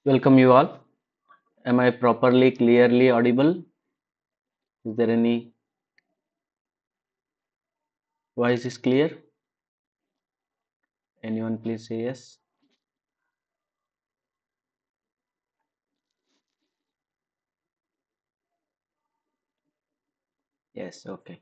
Welcome you all. Am I properly, clearly audible? Is there any voice is clear? Anyone please say yes. Yes, okay.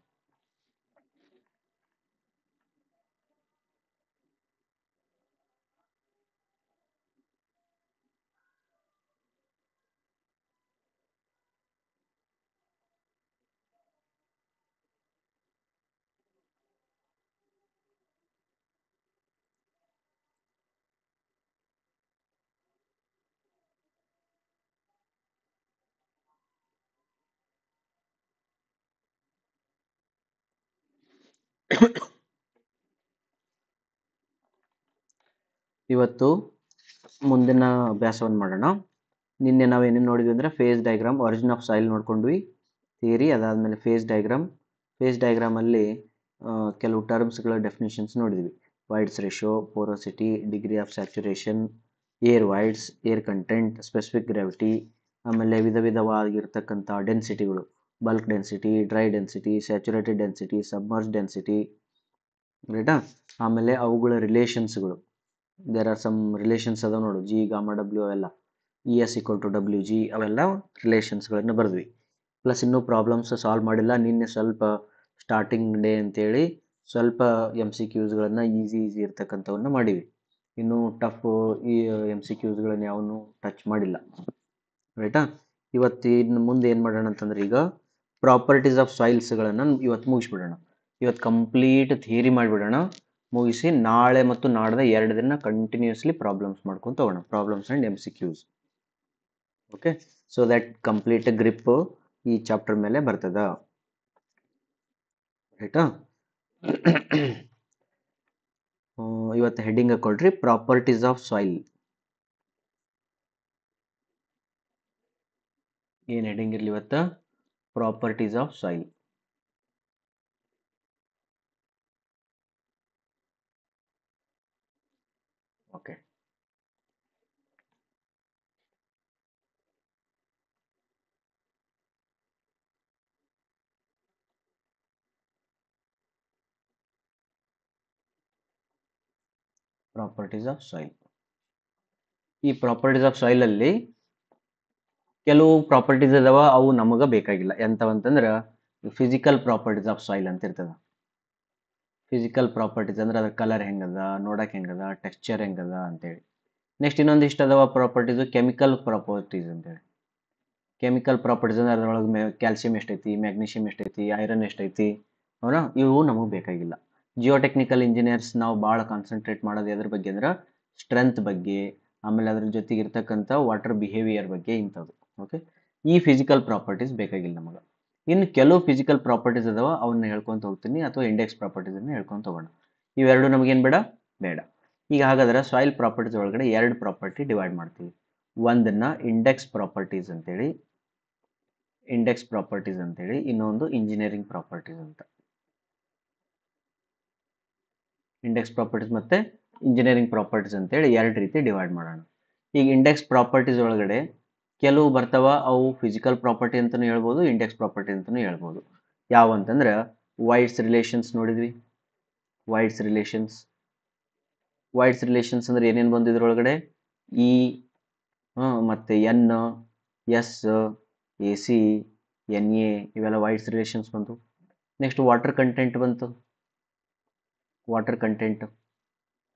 ಇವತ್ತು ಮುಂದಿನ ಅಭ್ಯಾಸವನ್ನು ಮಾಡೋಣ. ನಿನ್ನೆ ನಾವು ಏನೇನು ನೋಡಿದ್ವಿ ಅಂದರೆ phase diagram, origin of soil ನೋಡ್ಕೊಂಡ್ವಿ, ಥಿಯರಿ, ಅದಾದಮೇಲೆ ಫೇಸ್ ಡಯಾಗ್ರಾಮಲ್ಲಿ ಕೆಲವು ಟರ್ಮ್ಸ್ಗಳ ಡೆಫಿನೇಷನ್ಸ್ ನೋಡಿದ್ವಿ. Voids ratio, porosity, degree of saturation, air voids, air content, specific gravity, ಆಮೇಲೆ ವಿಧವಾಗಿರ್ತಕ್ಕಂಥ ಡೆನ್ಸಿಟಿಗಳು, bulk density, dry density, saturated density, submerge density, ರೈಟಾ. ಆಮೇಲೆ ಅವುಗಳ ರಿಲೇಷನ್ಸ್ಗಳು, ದೇರ್ ಆರ್ ಸಮ್ ರಿಲೇಷನ್ಸ್ ಅದಾವ ನೋಡು, ಜಿ ಗಾಮಾ ಡಬ್ಲ್ಯೂ ಅವೆಲ್ಲ, E S equal to W G, ಅವೆಲ್ಲ ರಿಲೇಷನ್ಸ್ಗಳನ್ನು ಬರೆದ್ವಿ. ಪ್ಲಸ್ ಇನ್ನೂ ಪ್ರಾಬ್ಲಮ್ಸ್ ಸಾಲ್ವ್ ಮಾಡಿಲ್ಲ. ನಿನ್ನೆ ಸ್ವಲ್ಪ ಸ್ಟಾರ್ಟಿಂಗ್ ಡೇ ಅಂತೇಳಿ ಸ್ವಲ್ಪ ಎಮ್ ಸಿ ಕ್ಯೂಸ್ಗಳನ್ನು ಈಸಿ ಇರ್ತಕ್ಕಂಥವನ್ನ ಮಾಡಿವಿ. ಇನ್ನೂ ಟಫ್ ಈ ಎಮ್ ಸಿ ಕ್ಯೂಸ್ಗಳನ್ನು ಯಾವನ್ನೂ ಟಚ್ ಮಾಡಿಲ್ಲ, ರೈಟಾ. ಇನ್ನು ಮುಂದೆ ಏನು ಮಾಡೋಣ ಅಂತಂದ್ರೆ, ಈಗ ಪ್ರಾಪರ್ಟೀಸ್ ಆಫ್ ಸಾಯಿಲ್ಸ್ಗಳನ್ನು ಇವತ್ತು ಮುಗಿಸ್ಬಿಡೋಣ. ಇವತ್ತು ಕಂಪ್ಲೀಟ್ ಥಿಯರಿ ಮಾಡಿಬಿಡೋಣ. ಮುಗಿಸಿ ನಾಳೆ ಮತ್ತು ನಾಡ್ದ 2 ದಿನ ಕಂಟಿನ್ಯೂಸ್ಲಿ ಪ್ರಾಬ್ಲಮ್ಸ್ ಮಾಡ್ಕೊಂತ ಹೋಗೋಣ, problems and M C Qs. Okay, so that complete grip ಈ ಚಾಪ್ಟರ್ ಮೇಲೆ ಬರ್ತದ, ರೈಟಾ. ಇವತ್ತು ಹೆಡ್ಡಿಂಗ್ ಹಾಕೊಳ್ರಿ, ಪ್ರಾಪರ್ಟೀಸ್ ಆಫ್ ಸಾಯಿಲ್. ಏನು ಹೆಡ್ಡಿಂಗ್ ಇರಲಿ ಇವತ್ತು? Properties of soil. Okay, properties of soil. ಈ ಪ್ರಾಪರ್ಟೀಸ್ ಆಫ್ ಸಾಯಿಲ್ ಅಲ್ಲಿ ಕೆಲವು ಪ್ರಾಪರ್ಟೀಸ್ ಅದಾವ, ಅವು ನಮಗೆ ಬೇಕಾಗಿಲ್ಲ. ಎಂತವಂತಂದ್ರೆ ಫಿಸಿಕಲ್ ಪ್ರಾಪರ್ಟೀಸ್ ಆಫ್ ಸಾಯಿಲ್ ಅಂತ ಇರ್ತದ. ಫಿಸಿಕಲ್ ಪ್ರಾಪರ್ಟೀಸ್ ಅಂದ್ರೆ ಅದ್ರ ಕಲರ್ ಹೆಂಗದ, ನೋಡಕ್ ಹೆಂಗದ, ಟೆಕ್ಸ್ಚರ್ ಹೆಂಗದ ಅಂತೇಳಿ. ನೆಕ್ಸ್ಟ್ ಇನ್ನೊಂದಿಷ್ಟು ಅದಾವ ಪ್ರಾಪರ್ಟೀಸು, ಕೆಮಿಕಲ್ ಪ್ರಾಪರ್ಟೀಸ್ ಅಂತೇಳಿ. ಕೆಮಿಕಲ್ ಪ್ರಾಪರ್ಟೀಸ್ ಅಂದ್ರೆ ಅದ್ರೊಳಗೆ ಕ್ಯಾಲ್ಸಿಯಂ ಎಷ್ಟೈತಿ, ಮ್ಯಾಗ್ನೀಷಿಯಂ ಎಷ್ಟೈತಿ, ಐರನ್ ಎಷ್ಟೈತಿ, ಹೌದಾ, ಇವು ನಮಗೆ ಬೇಕಾಗಿಲ್ಲ. ಜಿಯೋಟೆಕ್ನಿಕಲ್ ಇಂಜಿನಿಯರ್ಸ್ ನಾವು ಭಾಳ ಕಾನ್ಸಂಟ್ರೇಟ್ ಮಾಡೋದು ಎದ್ರ ಬಗ್ಗೆ ಅಂದ್ರೆ ಸ್ಟ್ರೆಂತ್ ಬಗ್ಗೆ, ಆಮೇಲೆ ಅದ್ರ ಜೊತೆಗೆ ಇರ್ತಕ್ಕಂಥ ವಾಟರ್ ಬಿಹೇವಿಯರ್ ಬಗ್ಗೆ, ಇಂಥದ್ದು. ಓಕೆ, ಈ ಫಿಸಿಕಲ್ ಪ್ರಾಪರ್ಟೀಸ್ ಬೇಕಾಗಿಲ್ಲ ನಮಗೆ. ಇನ್ನು ಕೆಲವು ಫಿಸಿಕಲ್ ಪ್ರಾಪರ್ಟೀಸ್ ಅದಾವ, ಅವನ್ನ ಹೇಳ್ಕೊಂತ ಹೋಗ್ತೀನಿ, ಅಥವಾ ಇಂಡೆಕ್ಸ್ ಪ್ರಾಪರ್ಟೀಸನ್ನು ಹೇಳ್ಕೊಂತ ಹೋಗೋಣ. ಇವೆರಡು ನಮಗೇನು ಬೇಡ ಬೇಡ. ಈಗ ಹಾಗಾದ್ರೆ ಸಾಯಿಲ್ ಪ್ರಾಪರ್ಟೀಸ್ ಒಳಗಡೆ 2 ಪ್ರಾಪರ್ಟಿ ಡಿವೈಡ್ ಮಾಡ್ತೀವಿ. ಒಂದನ್ನ ಇಂಡೆಕ್ಸ್ ಪ್ರಾಪರ್ಟೀಸ್ ಅಂತೇಳಿ, ಇನ್ನೊಂದು ಇಂಜಿನಿಯರಿಂಗ್ ಪ್ರಾಪರ್ಟೀಸ್ ಅಂತ. ಇಂಡೆಕ್ಸ್ ಪ್ರಾಪರ್ಟೀಸ್ ಮತ್ತೆ ಇಂಜಿನಿಯರಿಂಗ್ ಪ್ರಾಪರ್ಟೀಸ್ ಅಂತೇಳಿ 2 ರೀತಿ ಡಿವೈಡ್ ಮಾಡೋಣ. ಈಗ ಇಂಡೆಕ್ಸ್ ಪ್ರಾಪರ್ಟೀಸ್ ಒಳಗಡೆ ಕೆಲವು ಬರ್ತಾವ, ಅವು ಫಿಸಿಕಲ್ ಪ್ರಾಪರ್ಟಿ ಅಂತಲೂ ಹೇಳ್ಬೋದು, ಇಂಡೆಕ್ಸ್ ಪ್ರಾಪರ್ಟಿ ಅಂತಲೂ ಹೇಳ್ಬೋದು. ಯಾವ ಅಂತಂದ್ರೆ ವೈಡ್ಸ್ ರಿಲೇಷನ್ಸ್ ನೋಡಿದ್ವಿ. ವೈಡ್ಸ್ ರಿಲೇಷನ್ಸ್ ಅಂದ್ರೆ ಏನೇನು ಬಂದು ಇದ್ರೊಳಗಡೆ? ಇ ಮತ್ತೆ N, S, A C, N A, ಇವೆಲ್ಲ ವೈಡ್ಸ್ ರಿಲೇಷನ್ಸ್ ಬಂತು. ನೆಕ್ಸ್ಟ್ ವಾಟರ್ ಕಂಟೆಂಟ್ ಬಂತು, water content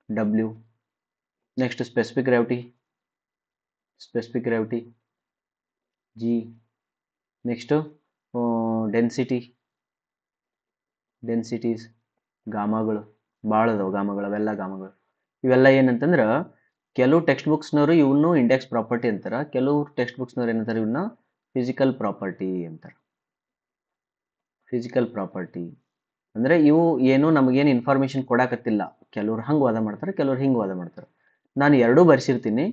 W. Next specific gravity G. Next densities ಗಾಮಾಗಳು, ಭಾಳ ಅದಾವ ಗಾಮಾಗಳು, ಅವೆಲ್ಲ ಗಾಮಾಗಳು. ಇವೆಲ್ಲ ಏನಂತಂದ್ರೆ ಕೆಲವು ಟೆಕ್ಸ್ಟ್ ಬುಕ್ಸ್ನವರು ಇವನು ಇಂಡೆಕ್ಸ್ ಪ್ರಾಪರ್ಟಿ ಅಂತಾರೆ, ಕೆಲವು ಟೆಕ್ಸ್ಟ್ ಬುಕ್ಸ್ನವ್ರು ಏನಂತಾರೆ ಇವನ್ನ ಫಿಸಿಕಲ್ ಪ್ರಾಪರ್ಟಿ ಅಂತಾರೆ. ಫಿಸಿಕಲ್ ಪ್ರಾಪರ್ಟಿ ಅಂದರೆ ಇವು ಏನೋ ನಮಗೇನು ಇನ್ಫಾರ್ಮೇಷನ್ ಕೊಡಕತ್ತಿಲ್ಲ. ಕೆಲವ್ರು ಹಂಗೆ ವಾದ ಮಾಡ್ತಾರೆ, ಕೆಲವ್ರು ಹಿಂಗೆ ವಾದ ಮಾಡ್ತಾರೆ. ನಾನು ಎರಡೂ ಬರ್ಸಿರ್ತೀನಿ,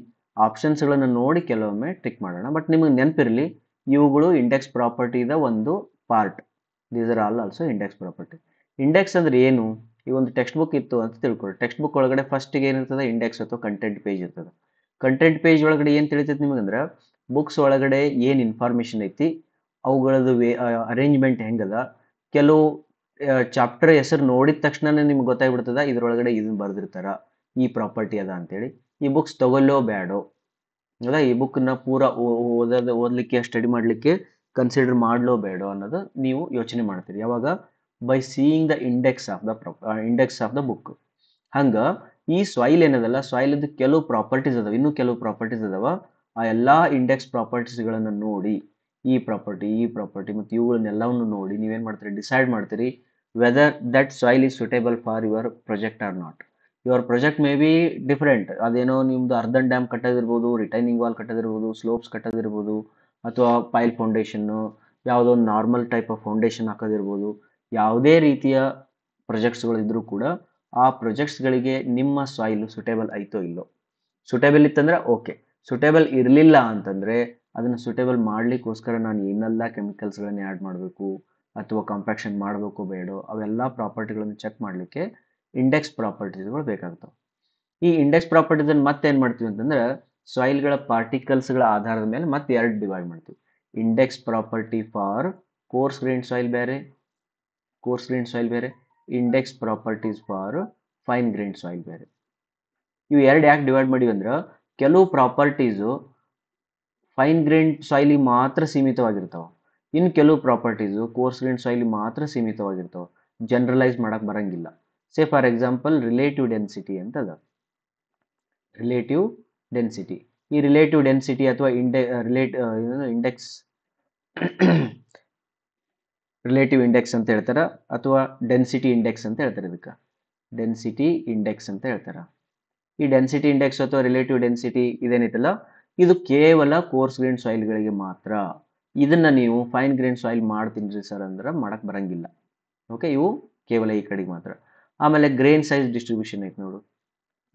ಆಪ್ಷನ್ಸ್ಗಳನ್ನು ನೋಡಿ ಕೆಲವೊಮ್ಮೆ ಟ್ರಿಕ್ ಮಾಡೋಣ. ಬಟ್ ನಿಮಗೆ ನೆನಪಿರಲಿ, ಇವುಗಳು ಇಂಡೆಕ್ಸ್ ಪ್ರಾಪರ್ಟಿದ ಒಂದು part. These are all also index property. Index ಅಂದ್ರೆ ಏನು? ಈ ಒಂದು ಟೆಕ್ಸ್ಟ್ ಬುಕ್ ಇತ್ತು ಅಂತ ತಿಳ್ಕೊಳ್ಳಿ. ಟೆಕ್ಸ್ಟ್ ಬುಕ್ ಒಳಗಡೆ ಫಸ್ಟಿಗೆ ಏನಿರ್ತದೆ? ಇಂಡೆಕ್ಸ್ ಅಥವಾ ಕಂಟೆಂಟ್ ಪೇಜ್ ಇರ್ತದೆ. ಕಂಟೆಂಟ್ ಪೇಜ್ ಒಳಗಡೆ ಏನು ತಿಳಿತೈತಿ ನಿಮಗಂದ್ರೆ ಬುಕ್ಸ್ ಒಳಗಡೆ ಏನು ಇನ್ಫಾರ್ಮೇಷನ್ ಐತಿ ಅವುಗಳದ್ದು ಅರೇಂಜ್ಮೆಂಟ್ ಹೆಂಗದ, ಕೆಲವು ಚಾಪ್ಟರ್ ಹೆಸರು ನೋಡಿದ ತಕ್ಷಣನೇ ನಿಮ್ಗೆ ಗೊತ್ತಾಗ್ಬಿಡ್ತದ ಇದ್ರೊಳಗಡೆ ಇದನ್ನ ಬರ್ದಿರ್ತಾರ, ಈ ಪ್ರಾಪರ್ಟಿ ಅದ ಅಂತೇಳಿ. ಈ ಬುಕ್ಸ್ ತಗೊಳ್ಳೋ ಬೇಡೋ ಅಲ್ಲ, ಈ ಬುಕ್ನ ಪೂರ ಓದಲಿಕ್ಕೆ ಸ್ಟಡಿ ಮಾಡಲಿಕ್ಕೆ ಕನ್ಸಿಡರ್ ಮಾಡಲೋ ಬೇಡೋ ಅನ್ನೋದು ನೀವು ಯೋಚನೆ ಮಾಡ್ತೀರಿ ಯಾವಾಗ, by seeing the index of the book. ಹಂಗ ಈ ಸಾಯಿಲ್ ಏನದಲ್ಲ, ಸಾಯಿಲ್ದು ಕೆಲವು ಪ್ರಾಪರ್ಟೀಸ್ ಅದಾವ, ಇನ್ನೂ ಕೆಲವು ಪ್ರಾಪರ್ಟೀಸ್ ಅದಾವ. ಆ ಎಲ್ಲಾ ಇಂಡೆಕ್ಸ್ ಪ್ರಾಪರ್ಟೀಸ್ಗಳನ್ನು ನೋಡಿ, ಈ ಪ್ರಾಪರ್ಟಿ ಮತ್ತು ಇವುಗಳನ್ನೆಲ್ಲವನ್ನು ನೋಡಿ ನೀವೇನು ಮಾಡ್ತೀರಿ, ಡಿಸೈಡ್ ಮಾಡ್ತೀರಿ whether that soil is suitable for your project or not. Your project may be different, ಅದೇನೋ ನಿಮ್ದು ಅರ್ಧನ್ ಡ್ಯಾಮ್ ಕಟ್ಟೋದಿರ್ಬೋದು, ರಿಟೈನಿಂಗ್ ವಾಲ್ ಕಟ್ಟೋದಿರ್ಬೋದು, ಸ್ಲೋಪ್ಸ್ ಕಟ್ಟೋದಿರ್ಬೋದು, ಅಥವಾ ಪೈಲ್ ಫೌಂಡೇಶನ್ನು, ಯಾವುದೋ ಒಂದು ನಾರ್ಮಲ್ ಟೈಪ್ ಆಫ್ ಫೌಂಡೇಶನ್ ಹಾಕೋದಿರ್ಬೋದು. ಯಾವುದೇ ರೀತಿಯ ಪ್ರೊಜೆಕ್ಟ್ಸ್ಗಳು ಇದ್ರೂ ಕೂಡ ಆ ಪ್ರೊಜೆಕ್ಟ್ಸ್ಗಳಿಗೆ ನಿಮ್ಮ ಸಾಯಿಲ್ ಸುಟೇಬಲ್ ಐತೋ ಇಲ್ಲೋ. ಸುಟೇಬಲ್ ಇತ್ತಂದ್ರೆ ಓಕೆ, ಸುಟೇಬಲ್ ಇರಲಿಲ್ಲ ಅಂತಂದರೆ ಅದನ್ನು ಸುಟೇಬಲ್ ಮಾಡಲಿಕ್ಕೋಸ್ಕರ ನಾನು ಏನೆಲ್ಲ ಕೆಮಿಕಲ್ಸ್ಗಳನ್ನು ಆ್ಯಡ್ ಮಾಡಬೇಕು ಅಥವಾ ಕಾಂಪ್ಯಾಕ್ಷನ್ ಮಾಡಬೇಕು ಬೇಡೋ ಅವೆಲ್ಲ ಪ್ರಾಪರ್ಟಿಗಳನ್ನು ಚೆಕ್ ಮಾಡಲಿಕ್ಕೆ ಇಂಡೆಕ್ಸ್ ಪ್ರಾಪರ್ಟೀಸ್ಗಳು ಬೇಕಾಗ್ತವೆ. ಈ ಇಂಡೆಕ್ಸ್ ಪ್ರಾಪರ್ಟೀಸನ್ನು ಮತ್ತೆ ಏನು ಮಾಡ್ತೀವಿ ಅಂತಂದ್ರೆ ಸಾಯಿಲ್ಗಳ ಪಾರ್ಟಿಕಲ್ಸ್ಗಳ ಆಧಾರದ ಮೇಲೆ ಮತ್ತೆ ಎರಡು ಡಿವೈಡ್ ಮಾಡ್ತೀವಿ. Index property for coarse grained soil ಬೇರೆ, index properties for fine grained soil ಬೇರೆ. ಇವು ಎರಡು ಯಾಕೆ ಡಿವೈಡ್ ಮಾಡಿವಿ ಅಂದ್ರೆ ಕೆಲವು ಪ್ರಾಪರ್ಟೀಸು ಫೈನ್ ಗ್ರೈನ್ಡ್ ಸಾಯಿಲಿಗೆ ಮಾತ್ರ ಸೀಮಿತವಾಗಿರ್ತಾವೆ, ಇನ್ನು ಕೆಲವು ಪ್ರಾಪರ್ಟೀಸು ಕೋರ್ಸ್ ಗ್ರೈನ್ಡ್ ಸಾಯಿಲಿಗೆ ಮಾತ್ರ ಸೀಮಿತವಾಗಿರ್ತಾವೆ, ಜನರಲೈಸ್ ಮಾಡಕ್ಕೆ ಬರಂಗಿಲ್ಲ. Say for example relative density ಅಂತ ಅದ. ರಿಲೇಟಿವ್ ಡೆನ್ಸಿಟಿ, ಈ ರಿಲೇಟಿವ್ ಡೆನ್ಸಿಟಿ ಅಥವಾ ಇಂಡೆಕ್ಸ್ ರಿಲೇಟಿವ್ ಇಂಡೆಕ್ಸ್ ಅಂತ ಹೇಳ್ತಾರೆ, ಅಥವಾ ಡೆನ್ಸಿಟಿ ಇಂಡೆಕ್ಸ್ ಅಂತ ಹೇಳ್ತಾರೆ. ಇದಕ್ಕೆ ಡೆನ್ಸಿಟಿ ಇಂಡೆಕ್ಸ್ ಅಂತ ಹೇಳ್ತಾರೆ. ಈ ಡೆನ್ಸಿಟಿ ಇಂಡೆಕ್ಸ್ ಅಥವಾ ರಿಲೇಟಿವ್ ಡೆನ್ಸಿಟಿ ಇದೇನೈತಲ್ಲ, ಇದು ಕೇವಲ ಕೋರ್ಸ್ ಗ್ರೈನ್ಡ್ ಸಾಯಿಲ್ಗಳಿಗೆ ಮಾತ್ರ. ಇದನ್ನ ನೀವು ಫೈನ್ ಗ್ರೈನ್ಡ್ ಸಾಯಿಲ್ ಮಾಡ್ತೀನಿ ಸರ್ ಅಂದ್ರೆ ಮಾಡಕ್ ಬರಂಗಿಲ್ಲ. ಓಕೆ, ಇವು ಕೇವಲ ಈ ಕಡೆಗೆ ಮಾತ್ರ. ಆಮೇಲೆ ಗ್ರೇನ್ ಸೈಜ್ ಡಿಸ್ಟ್ರಿಬ್ಯೂಷನ್ ಐತೆ ನೋಡು,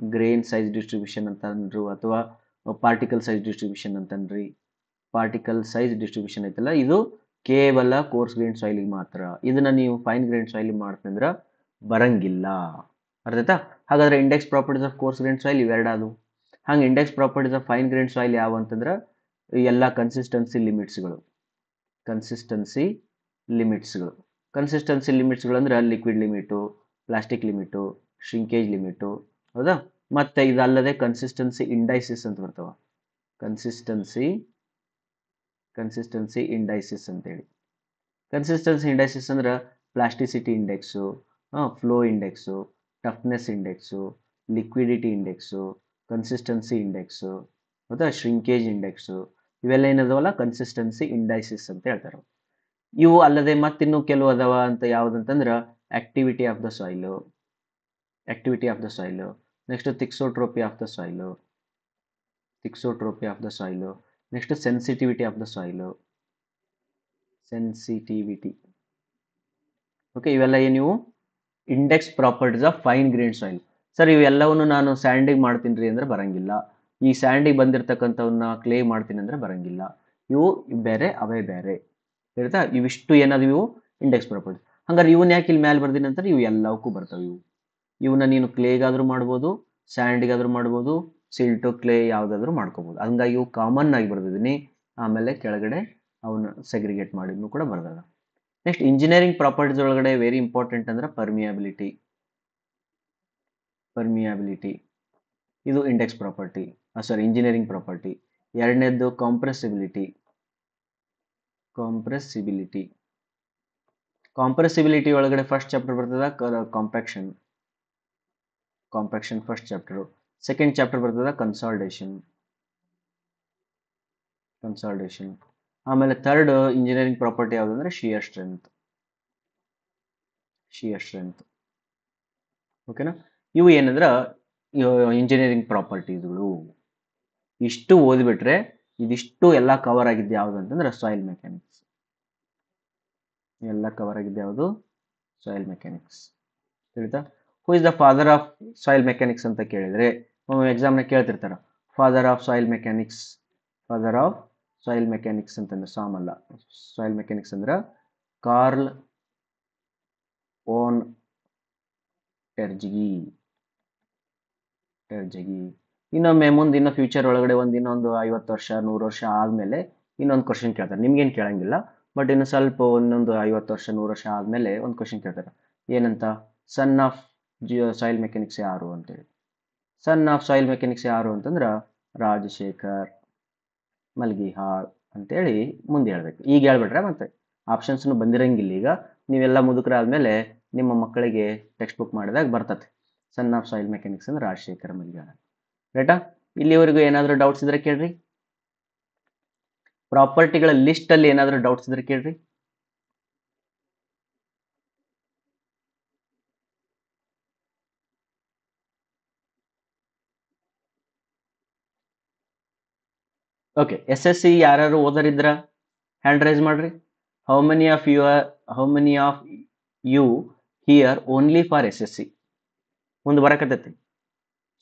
ಗ್ರೇನ್ ಸೈಜ್ ಡಿಸ್ಟ್ರಿಬ್ಯೂಷನ್ ಅಂತಂದ್ರು ಅಥವಾ ಪಾರ್ಟಿಕಲ್ ಸೈಜ್ ಡಿಸ್ಟ್ರಿಬ್ಯೂಷನ್ ಅಂತನ್ರಿ. ಪಾರ್ಟಿಕಲ್ ಸೈಜ್ ಡಿಸ್ಟ್ರಿಬ್ಯೂಷನ್ ಐತಲ್ಲ, ಇದು ಕೇವಲ ಕೋರ್ಸ್ ಗ್ರೈನ್ಡ್ ಸಾಯಿಲಿಗೆ ಮಾತ್ರ. ಇದನ್ನ ನೀವು ಫೈನ್ ಗ್ರೈನ್ಡ್ ಸಾಯಿಲಿಗೆ ಮಾಡ್ತಂದ್ರೆ ಬರಂಗಿಲ್ಲ. ಅರ್ಥ ಆಯ್ತಾ? ಹಾಗಾದ್ರೆ index properties of coarse grained soil ಇವೆರಡಾದು. ಹಂಗೆ index properties of fine grained soil ಯಾವ ಅಂತಂದ್ರೆ ಎಲ್ಲ ಕನ್ಸಿಸ್ಟೆನ್ಸಿ ಲಿಮಿಟ್ಸ್ಗಳು ಅಂದ್ರೆ liquid limit, plastic limit, shrinkage limit, ಹೌದಾ? ಮತ್ತೆ ಇದಲ್ಲದೆ ಕನ್ಸಿಸ್ಟೆನ್ಸಿ ಇಂಡೈಸಿಸ್ ಅಂತ ಬರ್ತಾವ, ಕನ್ಸಿಸ್ಟೆನ್ಸಿ ಇಂಡೈಸಿಸ್ ಅಂತೇಳಿ. ಕನ್ಸಿಸ್ಟೆನ್ಸಿ ಇಂಡೈಸಿಸ್ ಅಂದ್ರೆ plasticity index, flow index, toughness index, liquidity index, consistency index, ಹೌದಾ, ಶ್ರಿಂಕೇಜ್ ಇಂಡೆಕ್ಸು, ಇವೆಲ್ಲ ಏನದವಲ್ಲ ಕನ್ಸಿಸ್ಟೆನ್ಸಿ ಇಂಡೈಸಿಸ್ ಅಂತ ಹೇಳ್ತಾರೆ. ಇವು ಅಲ್ಲದೆ ಮತ್ತಿನ್ನೂ ಕೆಲವು ಅದಾವ ಅಂತ ಯಾವುದಂತಂದ್ರೆ activity of the soil, next thixotropy of the soil, next sensitivity of the soil, okay. ಇವೆಲ್ಲ ನೀವು index properties of fine grained soil. Sir ಇವೆಲ್ಲವನ್ನು ನಾನು ಸ್ಯಾಂಡಿಗೆ ಮಾಡ್ತೀನಿ ರೀ ಅಂದ್ರೆ ಬರಂಗಿಲ್ಲ. ಈ ಸ್ಯಾಂಡಿಗೆ ಬಂದಿರತಕ್ಕಂಥವನ್ನ ಕ್ಲೇ ಮಾಡ್ತೀನಿ ಅಂದ್ರೆ ಬರಂಗಿಲ್ಲ. ಇವು ಬೇರೆ, ಅವೇ ಬೇರೆ. ಹೇಳ್ತಾ ಇವಿಷ್ಟು ಏನಾದ್ರು ಇವು ಇಂಡೆಕ್ಸ್ ಪ್ರಾಪರ್ಟೀಸ್. ಹಂಗಾರೆ ಇವನ್ನ ಯಾಕೆ ಇಲ್ಲಿ ಮೇಲೆ ಬರ್ದೀನಿ ಅಂತಾರೆ, ಇವು ಎಲ್ಲವಕ್ಕೂ ಬರ್ತಾವೆ. ಇವನ್ನ ನೀನು ಕ್ಲೇಗಾದ್ರೂ ಮಾಡ್ಬೋದು, ಸ್ಯಾಂಡಿಗಾದ್ರೂ ಮಾಡ್ಬೋದು, ಸಿಲ್ಟು ಕ್ಲೇ ಯಾವುದಾದ್ರೂ ಮಾಡ್ಕೋಬೋದು. ಹಂಗಾಗಿ ಇವು ಕಾಮನ್ ಆಗಿ ಬರ್ದಿದ್ದೀನಿ. ಆಮೇಲೆ ಕೆಳಗಡೆ ಅವನ್ನ ಸೆಗ್ರಿಗೇಟ್ ಮಾಡಿದ್ನು ಕೂಡ ಬರ್ದದ. ನೆಕ್ಸ್ಟ್ ಇಂಜಿನಿಯರಿಂಗ್ ಪ್ರಾಪರ್ಟೀಸ್ ಒಳಗಡೆ ವೆರಿ ಇಂಪಾರ್ಟೆಂಟ್ ಅಂದ್ರೆ ಪರ್ಮಿಯಾಬಿಲಿಟಿ. ಇದು ಇಂಡೆಕ್ಸ್ ಪ್ರಾಪರ್ಟಿ, ಇಂಜಿನಿಯರಿಂಗ್ ಪ್ರಾಪರ್ಟಿ. ಎರಡನೇದ್ದು ಕಾಂಪ್ರೆಸಿಬಿಲಿಟಿ ಒಳಗಡೆ ಫಸ್ಟ್ ಚಾಪ್ಟರ್ ಬರ್ತದ compaction first chapter. Second chapter ಬರ್ತದ ಕನ್ಸಾಲ್ಟೇಷನ್. ಆಮೇಲೆ ಥರ್ಡ್ ಇಂಜಿನಿಯರಿಂಗ್ ಪ್ರಾಪರ್ಟಿ ಯಾವುದಂದ್ರೆ ಶಿಯರ್ ಸ್ಟ್ರೆಂತ್. ಓಕೆನಾ? ಇವು ಏನಂದ್ರ ಇಂಜಿನಿಯರಿಂಗ್ ಪ್ರಾಪರ್ಟೀಸ್ಗಳು. ಇಷ್ಟು ಓದಿಬಿಟ್ರೆ ಇದಿಷ್ಟು ಎಲ್ಲ ಕವರ್ ಆಗಿದ್ದು ಯಾವುದು ಅಂತಂದ್ರೆ ಸಾಯಿಲ್ ಮೆಕ್ಯಾನಿಕ್ಸ್. ತಿಳಿತಾ? Who is the father of soil mechanics ಅಂತ ಕೇಳಿದ್ರೆ ಎಕ್ಸಾಮ್ನ ಕೇಳ್ತಿರ್ತಾರ, ಫಾದರ್ ಆಫ್ ಸಾಯಿಲ್ ಮೆಕ್ಯಾನಿಕ್ಸ್ ಅಂತಂದ್ರೆ ಸಾಮಲ್ಲ. ಸಾಯಿಲ್ ಮೆಕ್ಯಾನಿಕ್ಸ್ ಅಂದ್ರೆ ಕಾರ್ಲ್ ಓನ್ ಟೆರ್ಜಗಿ. ಇನ್ನೊಮ್ಮೆ ಮುಂದೆ ಇನ್ನೂ ಫ್ಯೂಚರ್ ಒಳಗಡೆ ಇನ್ನೊಂದು 50 ವರ್ಷ 100 ವರ್ಷ ಆದಮೇಲೆ ಇನ್ನೊಂದು ಕ್ವಶನ್ ಕೇಳ್ತಾರೆ. ನಿಮ್ಗೇನು ಕೇಳಂಗಿಲ್ಲ, ಬಟ್ ಇನ್ನು ಸ್ವಲ್ಪ ಇನ್ನೊಂದು 50 ವರ್ಷ 100 ವರ್ಷ ಆದಮೇಲೆ ಒಂದು ಕ್ವಶನ್ ಕೇಳ್ತಾರೆ. ಏನಂತ? ಸನ್ ಆಫ್ ಸಾಯಿಲ್ ಮೆಕ್ಯಾನಿಕ್ಸ್ ಯಾರು ಅಂತೇಳಿ. ಸನ್ ಆಫ್ ಸಾಯಿಲ್ ಮೆಕ್ಯಾನಿಕ್ಸ್ ಯಾರು ಅಂತಂದ್ರೆ ರಾಜಶೇಖರ್ ಮಲ್ಗಿಹಾಳ್ ಅಂತೇಳಿ ಮುಂದೆ ಹೇಳ್ಬೇಕು. ಈಗ ಹೇಳ್ಬಿಟ್ರೆ ಮತ್ತೆ ಆಪ್ಷನ್ಸ್ನು ಬಂದಿರಂಗಿಲ್ಲ. ಈಗ ನೀವೆಲ್ಲ ಮುದುಕರಾದ್ಮೇಲೆ ನಿಮ್ಮ ಮಕ್ಕಳಿಗೆ ಟೆಕ್ಸ್ಟ್ ಬುಕ್ ಮಾಡಿದಾಗ ಬರ್ತದೆ ಸನ್ ಆಫ್ ಸಾಯಿಲ್ ಮೆಕ್ಯಾನಿಕ್ಸ್ ಅಂದ್ರೆ ರಾಜಶೇಖರ್ ಮಲ್ಗಿಹಾಳ್. ರೈಟಾ? ಇಲ್ಲಿವರೆಗೂ ಏನಾದರೂ ಡೌಟ್ಸ್ ಇದ್ರೆ ಕೇಳ್ರಿ. ಪ್ರಾಪರ್ಟಿಗಳ ಲಿಸ್ಟ್ ಅಲ್ಲಿ ಏನಾದರೂ ಡೌಟ್ಸ್ ಇದ್ರೆ ಕೇಳ್ರಿ. ಓಕೆ, SSC ಯಾರು ಓದರಿದ್ರ ಹ್ಯಾಂಡ್ ರೈಸ್ ಮಾಡ್ರಿ. How many of you here only for SSC? ಮುಂದೆ ಬರಕತ್ತೈತಿ.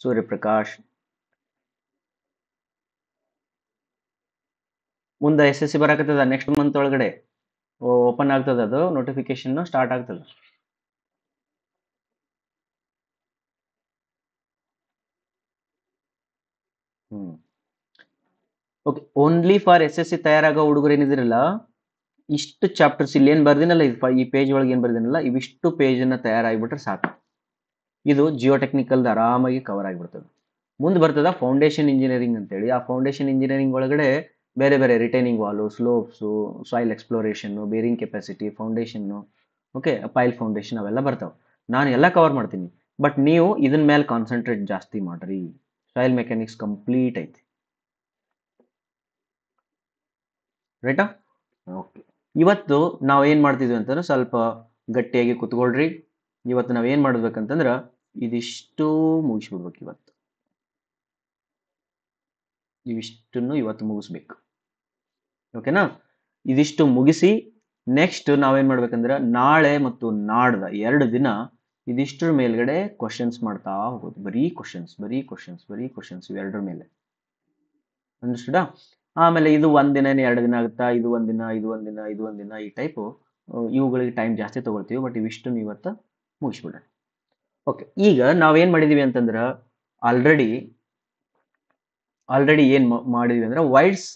ಸೂರ್ಯಪ್ರಕಾಶ್, ಮುಂದೆ SSC ಬರಕತ್ತದ. ನೆಕ್ಸ್ಟ್ ಮಂತ್ ಒಳಗಡೆ ಓಪನ್ ಆಗ್ತದ, ಅದು ನೋಟಿಫಿಕೇಶನ್ ಸ್ಟಾರ್ಟ್ ಆಗ್ತದ. ಓಕೆ, ಓನ್ಲಿ ಫಾರ್ SSC ತಯಾರಾಗೋ ಹುಡುಗರು ಏನಿದಿರಲ್ಲ, ಇಷ್ಟು ಚಾಪ್ಟರ್ಸ್ ಇಲ್ಲಿ ಏನ್ ಬರ್ದಿನಲ್ಲ, ಈ ಪೇಜ್ ಒಳಗೆ ಏನ್ ಬರ್ದಿನಲ್ಲ, ಇವಿಷ್ಟು ಪೇಜ್ ಅನ್ನ ತಯಾರಾಗಿಬಿಟ್ರೆ ಸಾಕು. ಇದು ಜಿಯೋಟೆಕ್ನಿಕಲ್ ಆರಾಮಾಗಿ ಕವರ್ ಆಗಿಬಿಡ್ತದೆ. ಮುಂದೆ ಬರ್ತದ ಫೌಂಡೇಶನ್ ಇಂಜಿನಿಯರಿಂಗ್ ಅಂತೇಳಿ. ಆ ಫೌಂಡೇಶನ್ ಇಂಜಿನಿಯರಿಂಗ್ ಒಳಗಡೆ ಬೇರೆ ಬೇರೆ retaining wall, slopes, soil exploration, bearing capacity, foundation, okay, pile foundation ಅವೆಲ್ಲ ಬರ್ತಾವೆ. ನಾನು ಎಲ್ಲ ಕವರ್ ಮಾಡ್ತೀನಿ, ಬಟ್ ನೀವು ಇದನ್ನ ಮೇಲೆ ಕಾನ್ಸಂಟ್ರೇಟ್ ಜಾಸ್ತಿ ಮಾಡ್ರಿ. ಸಾಯಿಲ್ ಮೆಕ್ಯಾನಿಕ್ಸ್ ಕಂಪ್ಲೀಟ್ ಐತಿ. ರೈಟಾ? ಓಕೆ, ಇವತ್ತು ನಾವು ಏನು ಮಾಡ್ತಿದ್ವಿ ಅಂತಂದ್ರೆ ಸ್ವಲ್ಪ ಗಟ್ಟಿಯಾಗಿ ಕುತ್ಕೊಳ್ರಿ. ಇವತ್ತು ನಾವು ಏನು ಮಾಡ್ಬೇಕಂತಂದ್ರೆ ಇದಿಷ್ಟು ಮುಗಿಸ್ಬಿಡ್ಬೇಕು. ಇವಿಷ್ಟನ್ನು ಇವತ್ತು ಮುಗಿಸ್ಬೇಕು. ಓಕೆನಾ? ಇದಿಷ್ಟು ಮುಗಿಸಿ ನೆಕ್ಸ್ಟ್ ನಾವೇನ್ ಮಾಡ್ಬೇಕಂದ್ರೆ ನಾಳೆ ಮತ್ತು ನಾಡ್ದ 2 ದಿನ ಇದಿಷ್ಟರ ಮೇಲ್ಗಡೆ ಕ್ವಶನ್ಸ್ ಮಾಡ್ತಾ ಹೋಗೋದು. ಬರೀ ಕ್ವಶನ್ಸ್ ಇವೆರಡರ ಮೇಲೆ. ಅಂಡರ್ಸ್ಟುಡಾ? ಆಮೇಲೆ ಇದು ಒಂದಿನ 2 ದಿನ ಆಗುತ್ತಾ, ಇದು ಒಂದಿನ ಈ ಟೈಪು ಇವುಗಳಿಗೆ ಟೈಮ್ ಜಾಸ್ತಿ ತಗೊಳ್ತೀವಿ. ಬಟ್ ಇವಿಷ್ಟನ್ನು ಇವತ್ತು ಮುಗಿಸ್ಬಿಡೋಣ. ಓಕೆ, ಈಗ ನಾವೇನ್ ಮಾಡಿದೀವಿ ಅಂತಂದ್ರೆ ಆಲ್ರೆಡಿ ಏನ್ ಮಾಡಿದ್ವಿ ಅಂದ್ರೆ ವೈಡ್ಸ್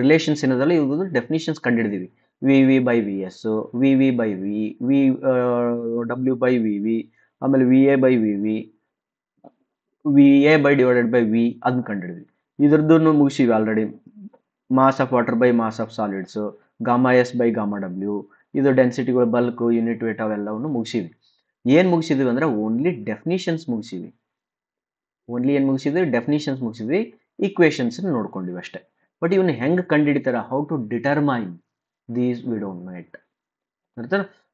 ರಿಲೇಷನ್ಸ್ ಏನದಲ್ಲ, ಇವ್ರದ್ದು ಡೆಫಿನಿಷನ್ಸ್ ಕಂಡಿಡಿದೀವಿ. V by V S, V by V W by V, ಆಮೇಲೆ V A by divided by V ಅದನ್ನ ಕಂಡಿಡಿದ್ವಿ. ಇದ್ರದ್ದು ಮುಗಿಸಿವಿ already. Mass of water by mass of solids, gamma S by gamma W, ಇದು ಡೆನ್ಸಿಟಿಗಳು, ಬಲ್ಕ್, ಯೂನಿಟ್ ವೇಟ್ ಅವೆಲ್ಲವನ್ನು ಮುಗಿಸಿವಿ. ಏನ್ ಮುಗಿಸಿದ್ವಿ ಅಂದ್ರೆ ಓನ್ಲಿ ಡೆಫಿನಿಷನ್ಸ್ ಮುಗಿಸಿವಿ. ಡೆಫಿನಿಷನ್ಸ್ ಮುಗಿಸಿದ್ವಿ, ಈಕ್ವೇಶನ್ಸ್ ನೋಡ್ಕೊಂಡಿವಿ ಅಷ್ಟೇ. ಬಟ್ ಇವನ್ನ ಹೆಂಗ್ ಕಂಡುಹಿಡಿತಾರ, how to determine these we don't know it.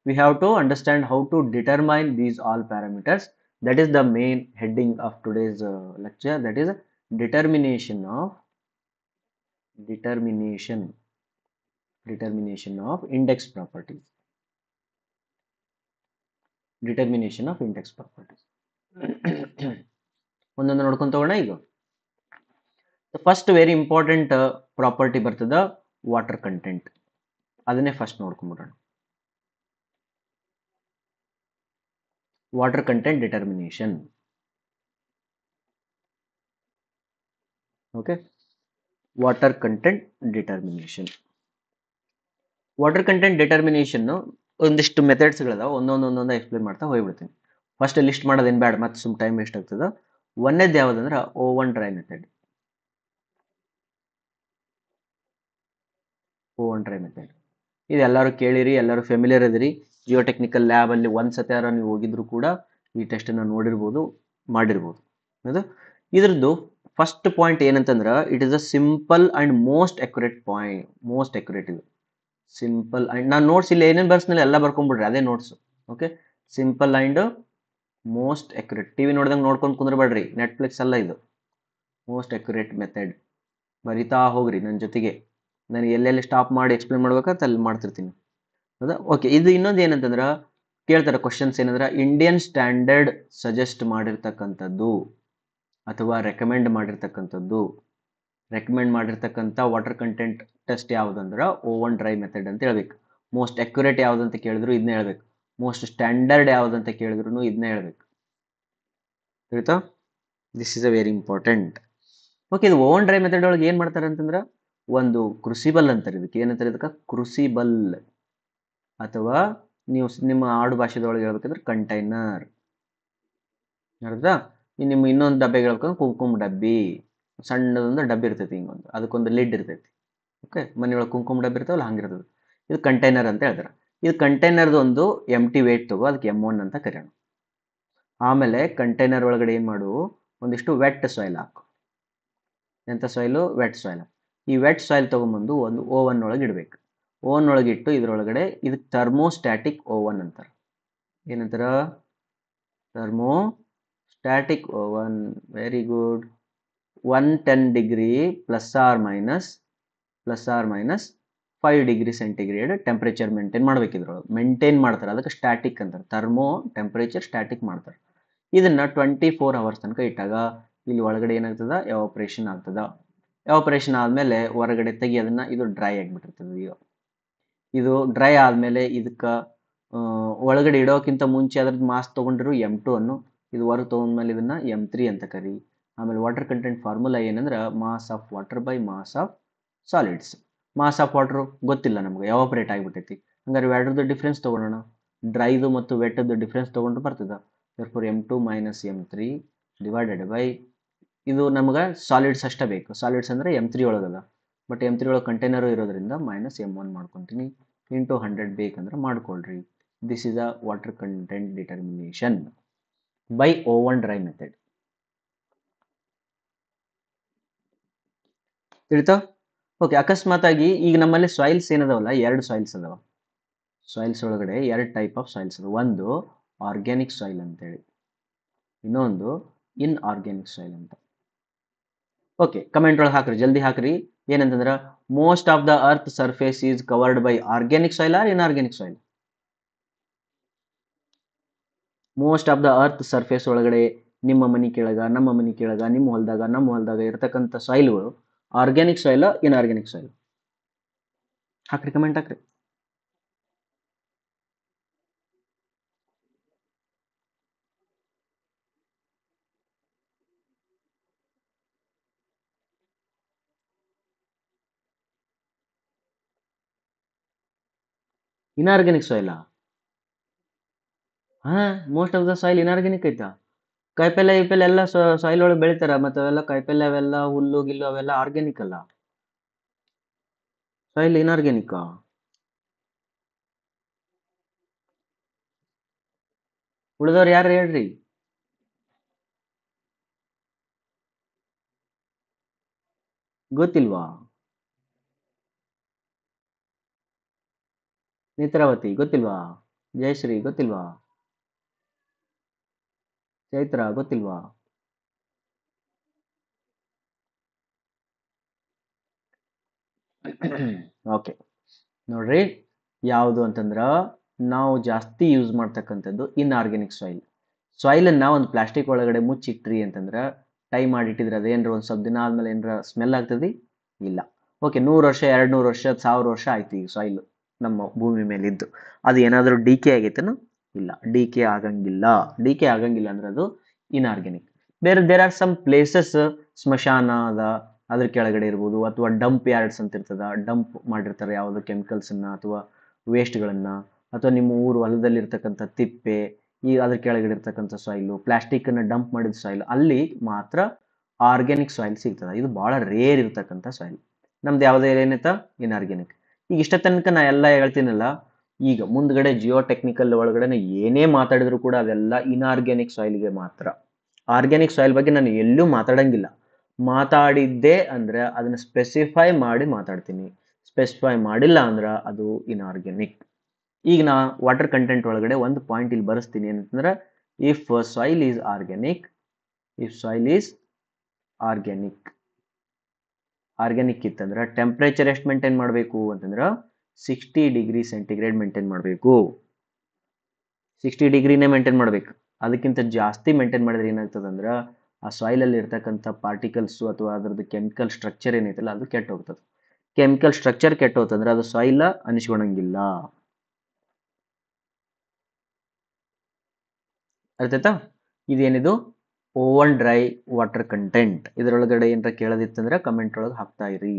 We have to understand how to determine these all parameters. That is the main heading of today's lecture. That is determination of index properties. ಒಂದೊಂದು ನೋಡ್ಕೊಂತ ಹೋಗೋಣ. ಈಗ first very important property ಬರ್ತದ water content. ಅದನ್ನೇ first ನೋಡ್ಕೊಂಡ್ಬಿಡೋಣ. Water content determination. Okay, water content determination ಒಂದಿಷ್ಟು ಮೆಥಡ್ಸ್ಗಳಿದಾವೆ. ಒಂದೊಂದು ಎಕ್ಸ್ಪ್ಲೇನ್ ಮಾಡ್ತಾ ಹೋಗ್ಬಿಡ್ತೀನಿ. ಫಸ್ಟ್ ಲಿಸ್ಟ್ ಮಾಡೋದೇನು ಬೇಡ, ಮತ್ತೆ ಸುಮ್ ಟೈಮ್ ವೇಸ್ಟ್ ಆಗ್ತದೆ. ಒಂದೇದು ಯಾವುದಂದ್ರೆ ಓವನ್ ಡ್ರೈ ಮೆಥಡ್. ಇದೆಲ್ಲರೂ ಕೇಳಿರಿ, ಎಲ್ಲರೂ ಫೆಮಿಲಿಯರ್ ಇದಿರಿ. ಜಿಯೋಟೆಕ್ನಿಕಲ್ ಲ್ಯಾಬ್ ಅಲ್ಲಿ ಒಂದ್ಸತಿ ನೀವು ಹೋಗಿದ್ರು ಕೂಡ ಈ ಟೆಸ್ಟ್ ಅನ್ನ ನೋಡಿರ್ಬೋದು, ಮಾಡಿರ್ಬೋದು. ಇದ್ರದ್ದು ಫಸ್ಟ್ ಪಾಯಿಂಟ್ ಏನಂತಂದ್ರೆ it is a simple and most accurate point. ಇದು ಸಿಂಪಲ್ ಅಂಡ್ ನಾನು ನೋಟ್ಸ್ ಇಲ್ಲಿ ಏನೇನು ಬರ್ಸ್ನಲ್ಲಿ ಎಲ್ಲ ಬರ್ಕೊಂಡ್ಬಿಡ್ರಿ, ಅದೇ notes. Okay, simple and most accurate. TV ನೋಡ್ದಂಗೆ ನೋಡ್ಕೊಂಡು ಕುಂದ್ರಬೇಡ್ರಿ, ನೆಟ್ಫ್ಲಿಕ್ಸ್ ಅಲ್ಲ ಇದು. ಮೋಸ್ಟ್ ಅಕ್ಯುರೇಟ್ ಮೆಥಡ್ ಬರಿತಾ ಹೋಗ್ರಿ ನನ್ನ ಜೊತೆಗೆ. ನಾನು ಎಲ್ಲೆಲ್ಲಿ ಸ್ಟಾಪ್ ಮಾಡಿ ಎಕ್ಸ್ಪ್ಲೇನ್ ಮಾಡ್ಬೇಕಂತ ಅಲ್ಲಿ ಮಾಡ್ತಿರ್ತೀನಿ. ಹೌದಾ? ಓಕೆ, ಇದು ಇನ್ನೊಂದು ಏನಂತಂದ್ರೆ ಕೇಳ್ತಾರೆ ಕ್ವಶನ್ಸ್ ಏನಂದ್ರೆ ಇಂಡಿಯನ್ ಸ್ಟ್ಯಾಂಡರ್ಡ್ ಸಜೆಸ್ಟ್ ಮಾಡಿರ್ತಕ್ಕಂಥದ್ದು ಅಥವಾ ರೆಕಮೆಂಡ್ ಮಾಡಿರ್ತಕ್ಕಂಥ ವಾಟರ್ ಕಂಟೆಂಟ್ ಟೆಸ್ಟ್ ಯಾವುದಂದ್ರೆ ಓವನ್ ಡ್ರೈ ಮೆಥಡ್ ಅಂತ ಹೇಳ್ಬೇಕು. ಮೋಸ್ಟ್ ಅಕ್ಯುರೇಟ್ ಯಾವುದಂತ ಕೇಳಿದ್ರು ಇದನ್ನ ಹೇಳ್ಬೇಕು. ಮೋಸ್ಟ್ ಸ್ಟ್ಯಾಂಡರ್ಡ್ ಯಾವುದಂತ ಕೇಳಿದ್ರು ಇದನ್ನ ಹೇಳ್ಬೇಕು. ಆಯ್ತಾ? This is a very important. Okay, ಇದು ಓವನ್ ಡ್ರೈ ಮೆಥಡ್ ಒಳಗೆ ಏನು ಮಾಡ್ತಾರೆ ಅಂತಂದ್ರೆ ಒಂದು ಕ್ರುಸಿಬಲ್ ಅಂತಾರೆ, ಇದಕ್ಕೆ ಏನಂತಾರೆ, ಇದಕ್ಕೆ ಕ್ರುಸಿಬಲ್, ಅಥವಾ ನೀವು ನಿಮ್ಮ ಆಡು ಭಾಷೆದೊಳಗೆ ಹೇಳ್ಬೇಕಂದ್ರೆ ಕಂಟೈನರ್. ನೋಡಿದ್ರಾ? ನಿಮ್ಮ ಇನ್ನೊಂದು ಡಬ್ಬೆಗೆ ಹೇಳ್ಬೇಕಂದ್ರೆ ಕುಂಕುಮ ಡಬ್ಬಿ, ಸಣ್ಣದೊಂದು ಡಬ್ಬಿ ಇರ್ತೈತಿ, ಹಿಂಗೊಂದು ಅದಕ್ಕೊಂದು ಲಿಡ್ ಇರ್ತೈತಿ. ಓಕೆ, ಮನೆಯೊಳಗೆ ಕುಂಕುಮ ಡಬ್ಬಿ ಇರ್ತಾವಲ್ಲ, ಹಂಗಿರ್ತದೆ. ಇದು ಕಂಟೈನರ್ ಅಂತ ಹೇಳ್ತಾರೆ. ಇದು ಕಂಟೈನರ್ದು ಒಂದು ಎಂಟಿ ವೇಟ್ ತಗೋ, ಅದಕ್ಕೆ M1 ಅಂತ ಕರೆಯೋಣ. ಆಮೇಲೆ ಕಂಟೈನರ್ ಒಳಗಡೆ ಏನು ಮಾಡು, ಒಂದಿಷ್ಟು ವೆಟ್ ಸಾಯಿಲ್ ಹಾಕು. ಎಂಥ ಸಾಯಿಲು? Wet soil. ಈ ವೆಟ್ ಸಾಯಿಲ್ ತೊಗೊಂಬಂದು ಒಂದು ಓವನ್ ಒಳಗೆ ಇಡಬೇಕು. ಓವನ್ ಒಳಗೆ ಇಟ್ಟು ಇದರೊಳಗಡೆ ಇದಕ್ಕೆ ಥರ್ಮೋಸ್ಟ್ಯಾಟಿಕ್ ಓವನ್ ಅಂತಾರೆ. ಏನಂತಾರ? Thermostatic oven. Very good. 110 degree plus or minus 5 degree centigrade temperature maintain ಮಾಡ್ಬೇಕು. ಇದ್ರೊಳಗೆ ಮೇಂಟೈನ್ ಮಾಡ್ತಾರೆ, ಅದಕ್ಕೆ ಸ್ಟ್ಯಾಟಿಕ್ ಅಂತಾರೆ. ಥರ್ಮೋ ಟೆಂಪ್ರೇಚರ್ ಸ್ಟ್ಯಾಟಿಕ್ ಮಾಡ್ತಾರೆ. ಇದನ್ನ 24 ಅವರ್ಸ್ ತನಕ ಇಟ್ಟಾಗ ಇಲ್ಲಿ ಒಳಗಡೆ ಏನಾಗ್ತದ? ಎವಾಪರೇಷನ್ ಆಗ್ತದ. ಎವಾಪರೇಷನ್ ಆದಮೇಲೆ ಹೊರಗಡೆ ತೆಗಿ ಅದನ್ನ, ಇದು ಡ್ರೈ ಆಗಿಬಿಟ್ಟಿರ್ತದೆ. ಈಗ ಇದು ಡ್ರೈ ಆದಮೇಲೆ ಇದಕ್ಕೆ ಒಳಗಡೆ ಇಡೋಕ್ಕಿಂತ ಮುಂಚೆ ಅದ್ರದ್ದು ಮಾಸ್ ತೊಗೊಂಡಿರು M2 ಅನ್ನು, ಇದು ಹೊರಗೆ ತೊಗೊಂಡ್ಮೇಲೆ ಇದನ್ನ M3 ಅಂತ ಕರಿ. ಆಮೇಲೆ ವಾಟರ್ ಕಂಟೆಂಟ್ ಫಾರ್ಮುಲಾ ಏನಂದ್ರೆ mass of water by mass of solids. Mass of water ಗೊತ್ತಿಲ್ಲ ನಮ್ಗೆ, ಎವಾಪರೇಟ್ ಆಗಿಬಿಟ್ಟೈತಿ. ಹಂಗಾರೆ ಇವೆರಡರದ್ದು ಡಿಫ್ರೆನ್ಸ್ ತೊಗೊಳ್ಳೋಣ. ಡ್ರೈದು ಮತ್ತು ವೆಟ್ಟದ್ದು ಡಿಫ್ರೆನ್ಸ್ ತೊಗೊಂಡ್ರೆ ಬರ್ತದ. therefore M2 minus M3 divided by, ಇದು ನಮ್ಗೆ ಸಾಲಿಡ್ಸ್ ಅಷ್ಟೇ ಬೇಕು. ಸಾಲಿಡ್ಸ್ ಅಂದರೆ M3 ಒಳಗದ, ಬಟ್ M3 ಒಳಗೆ ಕಂಟೈನರು ಇರೋದ್ರಿಂದ ಮೈನಸ್ M1 ಮಾಡ್ಕೊತೀನಿ. ಇಂಟು 100 ಬೇಕಂದ್ರೆ ಮಾಡ್ಕೊಳ್ರಿ. This is a water content determination by oven dry method. ತಿಳಿತಾ? ಓಕೆ, ಅಕಸ್ಮಾತಾಗಿ ಈಗ ನಮ್ಮಲ್ಲಿ ಸಾಯಿಲ್ಸ್ ಏನದಾವಲ್ಲ, 2 ಸಾಯಿಲ್ಸ್ ಅದಾವ. ಸಾಯಿಲ್ಸ್ ಒಳಗಡೆ 2 ಟೈಪ್ ಆಫ್ ಸಾಯಿಲ್ಸ್ ಅದಾವ. ಒಂದು ಆರ್ಗ್ಯಾನಿಕ್ ಸಾಯಿಲ್ ಅಂತೇಳಿ, ಇನ್ನೊಂದು ಇನ್ಆರ್ಗ್ಯಾನಿಕ್ ಸಾಯಿಲ್ ಅಂತ. ಓಕೆ, ಕಮೆಂಟ್ ಒಳಗೆ ಹಾಕ್ರಿ, ಜಲ್ದಿ ಹಾಕ್ರಿ. ಏನಂತಂದ್ರೆ most of the earth surface is covered by organic soil or inorganic soil? Most of the earth surface ಒಳಗಡೆ ನಿಮ್ಮ ಮನೆ ಕೆಳಗ, ನಮ್ಮ ಮನೆ ಕೆಳಗ, ನಿಮ್ಮ ಹೊಲದಾಗ, ನಮ್ಮ ಹೊಲದಾಗ ಇರ್ತಕ್ಕಂಥ ಸಾಯಿಲ್ಗಳು ಆರ್ಗ್ಯಾನಿಕ್ ಸಾಯಿಲ್ ಇನ್ಆರ್ಗ್ಯಾನಿಕ್ ಸಾಯಿಲ್? ಹಾಕ್ರಿ, ಕಮೆಂಟ್ ಹಾಕ್ರಿ. Inorganic soil? ಹಾ, most of the soil inorganic ಐತಾ? ಕಾಯಿಪಲ್ಲೆ ಗೀಪಲ್ಲೆ ಎಲ್ಲ ಸಾಯಿಲ್ ಒಳಗೆ ಬೆಳಿತಾರ, ಮತ್ತೆ ಅವೆಲ್ಲ ಕಾಯಿಪಲ್ಲೆ ಅವೆಲ್ಲ ಹುಲ್ಲು ಗಿಲ್ಲು ಅವೆಲ್ಲ ಆರ್ಗ್ಯಾನಿಕ್ ಅಲ್ಲ, ಸಾಯಿಲ್ ಇನ್ಆರ್ಗ್ಯಾನಿಕ್. ಉಳಿದವ್ರು ಯಾರು ಹೇಳ್ರಿ? ಗೊತ್ತಿಲ್ವಾ? ನೇತ್ರಾವತಿ ಗೊತ್ತಿಲ್ವಾ? ಜಯಶ್ರೀ ಗೊತ್ತಿಲ್ವಾ? ಚೈತ್ರ ಗೊತ್ತಿಲ್ವಾ? ಓಕೆ, ನೋಡ್ರಿ, ಯಾವುದು ಅಂತಂದ್ರೆ ನಾವು ಜಾಸ್ತಿ ಯೂಸ್ ಮಾಡ್ತಕ್ಕಂಥದ್ದು ಇನ್ಆರ್ಗ್ಯಾನಿಕ್ ಸಾಯಿಲ್. ಸಾಯಿಲನ್ನು ಒಂದು ಪ್ಲಾಸ್ಟಿಕ್ ಒಳಗಡೆ ಮುಚ್ಚಿಟ್ರಿ ಅಂತಂದ್ರೆ, ಟೈ ಮಾಡಿಟ್ಟಿದ್ರೆ ಅದೇನ್ರ ಒಂದು ಸ್ವಲ್ಪ ದಿನ ಆದ್ಮೇಲೆ ಏನಾರ ಸ್ಮೆಲ್ ಆಗ್ತದೆ? ಇಲ್ಲ. ಓಕೆ, 100 ವರ್ಷ, 200 ವರ್ಷ, 1000 ವರ್ಷ ಆಯ್ತು ಈ ಸಾಯಿಲ್ ನಮ್ಮ ಭೂಮಿ ಮೇಲೆ ಇದ್ದು, ಅದು ಏನಾದರೂ ಡಿ ಕೆ ಆಗೈತೇನು? ಇಲ್ಲ, ಡಿ ಕೆ ಆಗಂಗಿಲ್ಲ. ಡಿ ಕೆ ಆಗಂಗಿಲ್ಲ ಅಂದ್ರೆ ಅದು inorganic. There are some places, ಸ್ಮಶಾನ ಅದ, ಅದ್ರ ಕೆಳಗಡೆ ಇರ್ಬೋದು, ಅಥವಾ ಡಂಪ್ ಯಾರ್ಡ್ಸ್ ಅಂತ ಇರ್ತದ, ಡಂಪ್ ಮಾಡಿರ್ತಾರೆ ಯಾವುದೋ ಕೆಮಿಕಲ್ಸನ್ನು ಅಥವಾ ವೇಸ್ಟ್ಗಳನ್ನು, ಅಥವಾ ನಿಮ್ಮ ಊರು ಹೊಲದಲ್ಲಿರ್ತಕ್ಕಂಥ ತಿಪ್ಪೆ, ಈ ಅದ್ರ ಕೆಳಗಡೆ ಇರ್ತಕ್ಕಂಥ ಸಾಯಿಲು, ಪ್ಲಾಸ್ಟಿಕ್ಕನ್ನು ಡಂಪ್ ಮಾಡಿದ ಸಾಯಿಲ್, ಅಲ್ಲಿ ಮಾತ್ರ ಆರ್ಗ್ಯಾನಿಕ್ ಸಾಯಿಲ್ ಸಿಗ್ತದೆ. ಇದು ಭಾಳ ರೇರ್ ಇರ್ತಕ್ಕಂಥ ಸಾಯಿಲ್. ನಮ್ದು ಯಾವುದೇ ಏನೈತ? ಇನ್ಆರ್ಗ್ಯಾನಿಕ್. ಈಗ ಇಷ್ಟ ತನಕ ನಾ ಎಲ್ಲ ಹೇಳ್ತೀನಲ್ಲ, ಈಗ ಮುಂದ್ಗಡೆ ಜಿಯೋ ಟೆಕ್ನಿಕಲ್ ಒಳಗಡೆ ಏನೇ ಮಾತಾಡಿದ್ರು ಕೂಡ ಅದೆಲ್ಲ ಇನ್ಆರ್ಗ್ಯಾನಿಕ್ ಸಾಯಿಲ್ಗೆ ಮಾತ್ರ. ಆರ್ಗ್ಯಾನಿಕ್ ಸಾಯಿಲ್ ಬಗ್ಗೆ ನಾನು ಎಲ್ಲೂ ಮಾತಾಡಂಗಿಲ್ಲ. ಮಾತಾಡಿದ್ದೆ ಅಂದ್ರೆ ಅದನ್ನ ಸ್ಪೆಸಿಫೈ ಮಾಡಿ ಮಾತಾಡ್ತೀನಿ. ಸ್ಪೆಸಿಫೈ ಮಾಡಿಲ್ಲ ಅಂದ್ರೆ ಅದು ಇನ್ಆರ್ಗ್ಯಾನಿಕ್. ಈಗ ನಾ ವಾಟರ್ ಕಂಟೆಂಟ್ ಒಳಗಡೆ ಒಂದು ಪಾಯಿಂಟ್ ಇಲ್ಲಿ ಬರೆಸ್ತೀನಿ, ಏನಂತಂದ್ರೆ if soil is organic, if soil is organic, organic ಇತ್ತಂದ್ರೆ ಟೆಂಪ್ರೇಚರ್ ಎಷ್ಟು ಮೇಂಟೈನ್ ಮಾಡಬೇಕು ಅಂತಂದ್ರೆ 60 ಡಿಗ್ರಿ ಸೆಂಟಿಗ್ರೇಡ್ ಮೇಂಟೈನ್ ಮಾಡಬೇಕು. 60 ಡಿಗ್ರಿನೇ ಮೇಂಟೈನ್ ಮಾಡಬೇಕು. ಅದಕ್ಕಿಂತ ಜಾಸ್ತಿ ಮೇಂಟೈನ್ ಮಾಡಿದ್ರೆ ಏನಾಗ್ತದೆ ಅಂದ್ರೆ ಆ ಸಾಯಿಲಲ್ಲಿ ಇರ್ತಕ್ಕಂಥ ಪಾರ್ಟಿಕಲ್ಸು ಅಥವಾ ಅದರದ್ದು ಕೆಮಿಕಲ್ ಸ್ಟ್ರಕ್ಚರ್ ಏನೈತಲ್ಲ ಅದು ಕೆಟ್ಟು ಹೋಗ್ತದೆ. ಕೆಮಿಕಲ್ ಸ್ಟ್ರಕ್ಚರ್ ಕೆಟ್ಟು ಹೋಗ್ತಂದ್ರೆ ಅದು ಸಾಯಿಲ್ ಅನಿಸ್ಕೊಳಂಗಿಲ್ಲ. ಅರ್ಥಾಯ್ತಾ? ಇದೇನಿದು ಓವನ್ ಡ್ರೈ ವಾಟರ್ ಕಂಟೆಂಟ್. ಇದರೊಳಗಡೆ ಏನಾರ ಕೇಳೋದಿತ್ತಂದ್ರೆ ಕಮೆಂಟ್ ಒಳಗೆ ಹಾಕ್ತಾ ಇರಿ.